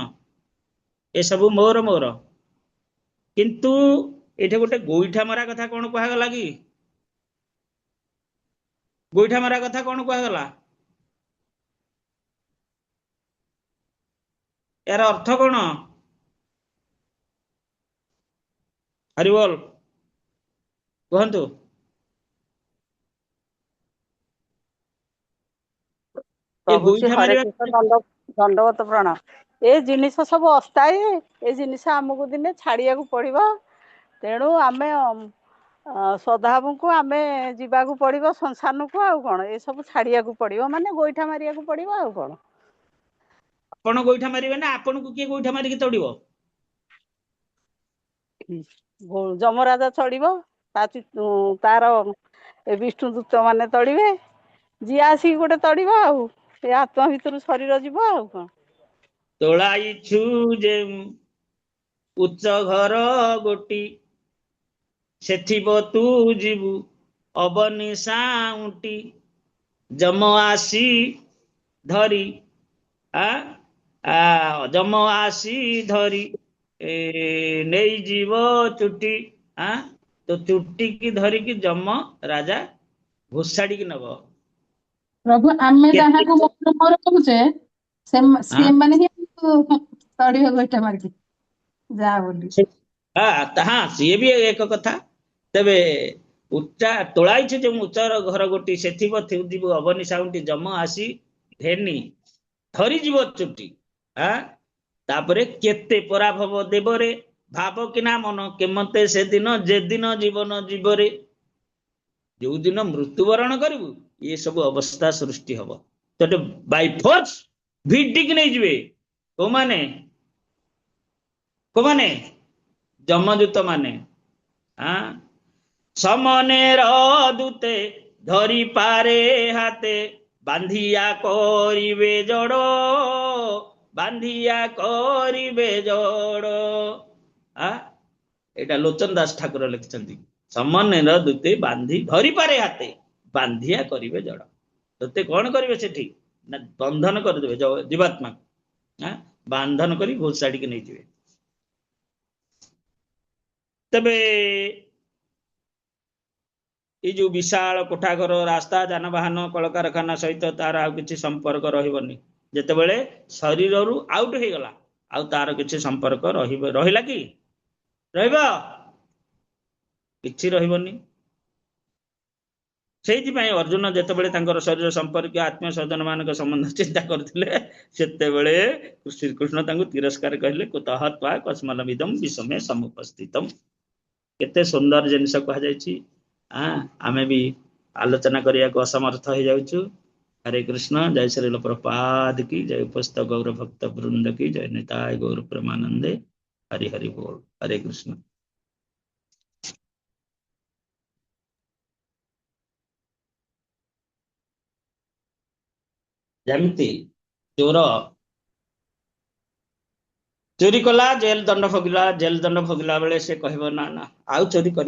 ଏସବୁ ମୋର ମୋର। କିନ୍ତୁ ଏଠି ଗୋଟେ ଗୋଇଠା ମରା କଥା କଣ କୁହାଗଲା କି? ଗୋଇଠା ମରା କଥା କଣ କୁହାଗଲା? ଏହାର ଅର୍ଥ କଣ? ହରିବୋଲ କୁହନ୍ତୁ। ଏ ପ୍ରଭୁ ଶ୍ରୀ ଗୋଇଠା ହରେ ମାରିବା କୃଷ୍ଣ, ଦଣ୍ଡବତ ପ୍ରଣାମ। ଏ ଜିନିଷ ସବୁ ଅସ୍ଥାୟୀ, ଏ ଜିନିଷ ଆମକୁ ଦିନେ ଛାଡିବାକୁ ପଡିବ। ତେଣୁ ଆମେ ସଦାବୁଙ୍କୁ ଆମେ ଯିବାକୁ ପଡିବ ସଂସାରକୁ। ଆଉ କଣ, ଏସବୁ ଛାଡିବାକୁ ପଡିବ, ମାନେ ଗୋଇଠା ମାରିବାକୁ ପଡିବ। ଆଉ କଣ? ଆପଣ ଗୋଇଠା ମାରିବେ ନା ଆପଣଙ୍କୁ କିଏ ଗୋଇଠା ମାରିକି ତଡ଼ିବ? ଯମରାଜା ଚଢିବ, ତାର ବିଷ୍ଣୁ ଦୂତ ମାନେ ତଡିବେ, ଯିଏ ଆସିକି ଗୋଟେ ତଡିବ। ଆଉ ସେ ଆତ୍ମା ଭିତରୁ ଶରୀର ଯିବ। ଆଉ କଣ? ତୋଳାଇଛୁ ଯେ ଉଚ୍ଚ ଘର ଗୋଟି, ସେଥିବ ତୁ ଯିବୁ ଅବନି ସାଉଁଟି, ଯମ ଆସି ଧରି ଯମ ଆସି ଧରି ନେଇଯିବ ଚୁଟି। ତ ଚୁଟିକି ଧରିକି ଯମ ରାଜା ଘୋଷାଡ଼ିକି ନବ। ପ୍ରଭୁ ଆମେ କେତେ ଯାହାକୁ ମୋର କହୁଛେ ହଁ ସେମାନେ ହିଁ ଆମକୁ ତଡ଼ିବେ ଗୋଇଠା ମାରିକି ଯା ବୋଲି। ହଁ ସିଏ ବି ଏକ କଥା। ତେବେ ଉଚ୍ଚା ତୋଳାଇଛୁ ଯେଉଁ ଉଚ୍ଚର ଘର ଗୋଟି ସେଥିବ ଥିଉଯିବୁ ଅବନି ସାଉଁଟି ଜମ ଆସି ଘେନି ଧରିଯିବ ଚୁଟି। ତାପରେ କେତେ ପରାଭବ ଦେବରେ ଭାବ କିନା ମନ କେମତେ ସେଦିନ ଯେଦିନ ଜୀବନ ଜୀବରେ ଯୋଉ ଦିନ ମୃତ୍ୟୁବରଣ କରିବୁ ଏ ସବୁ ଅବସ୍ଥା ସୃଷ୍ଟି ହବ। ତ ବାଇ ଫୋର୍ସ ଭିଡ଼ିକି ନେଇଯିବେ। କୋଉମାନେ କୋଉମାନେ ଯମଦୂତ ମାନେ। ସମନେର ଦୂତେ ଧରି ପାରେ ହାତେ ବାନ୍ଧିଆ କରିବେ ଜଡ଼ ବାନ୍ଧିଆ କରିବେ ଜଡ଼। ଏଇଟା ଲୋଚନ ଦାସ ଠାକୁର ଲେଖିଛନ୍ତି। ସମନେର ଦୂତେ ବାନ୍ଧି ଧରିପାରେ ହାତେ ବାନ୍ଧିଆ କରିବେ ଜଡ଼। ତତେ କଣ କରିବେ ସେଠି ନା ବନ୍ଧନ କରିଦେବେ ଜୀବାତ୍ମା ବାନ୍ଧନ କରି ଘୋଷାଡ଼ିକି ନେଇଯିବେ। ତେବେ ଏଇ ଯୋଉ ବିଶାଳ କୋଠାଘର ରାସ୍ତା ଯାନବାହନ କଳକାରଖାନା ସହିତ ତାର ଆଉ କିଛି ସମ୍ପର୍କ ରହିବନି। ଯେତେବେଳେ ଶରୀରରୁ ଆଉଟ ହେଇଗଲା ଆଉ ତାର କିଛି ସମ୍ପର୍କ ରହିଲା କି ରହିବ କିଛି ରହିବନି। ସେଇଥିପାଇଁ ଅର୍ଜୁନ ଯେତେବେଳେ ତାଙ୍କର ଶରୀର ସମ୍ପର୍କୀୟ ଆତ୍ମୀୟ ସ୍ୱଜନ ମାନଙ୍କ ସମ୍ବନ୍ଧ ଚିନ୍ତା କରୁଥିଲେ ସେତେବେଳେ ଶ୍ରୀକୃଷ୍ଣ ତାଙ୍କୁ ତିରସ୍କାର କହିଲେ କୁତଃ ତ୍ୱା କସ୍ମଲମିଦଂ ବିଷମେ ସମୁପସ୍ଥିତମ୍। କେତେ ସୁନ୍ଦର ଜିନିଷ କୁହାଯାଇଛି। ଆମେ ବି ଆଲୋଚନା କରିବାକୁ ଅସମର୍ଥ ହେଇଯାଉଛୁ। हरे कृष्ण। जय श्रील प्रभुपाद की जय। उपस्थ गौर भक्त वृंद की जय। निताय गौर प्रेमानंदे। हरि हरि बोल। हरे कृष्ण। जमती चोर चोरी कला जेल दंड भोगिला जेल दंड भोगिला बेले से कहबो ना ना आउ चोरी कर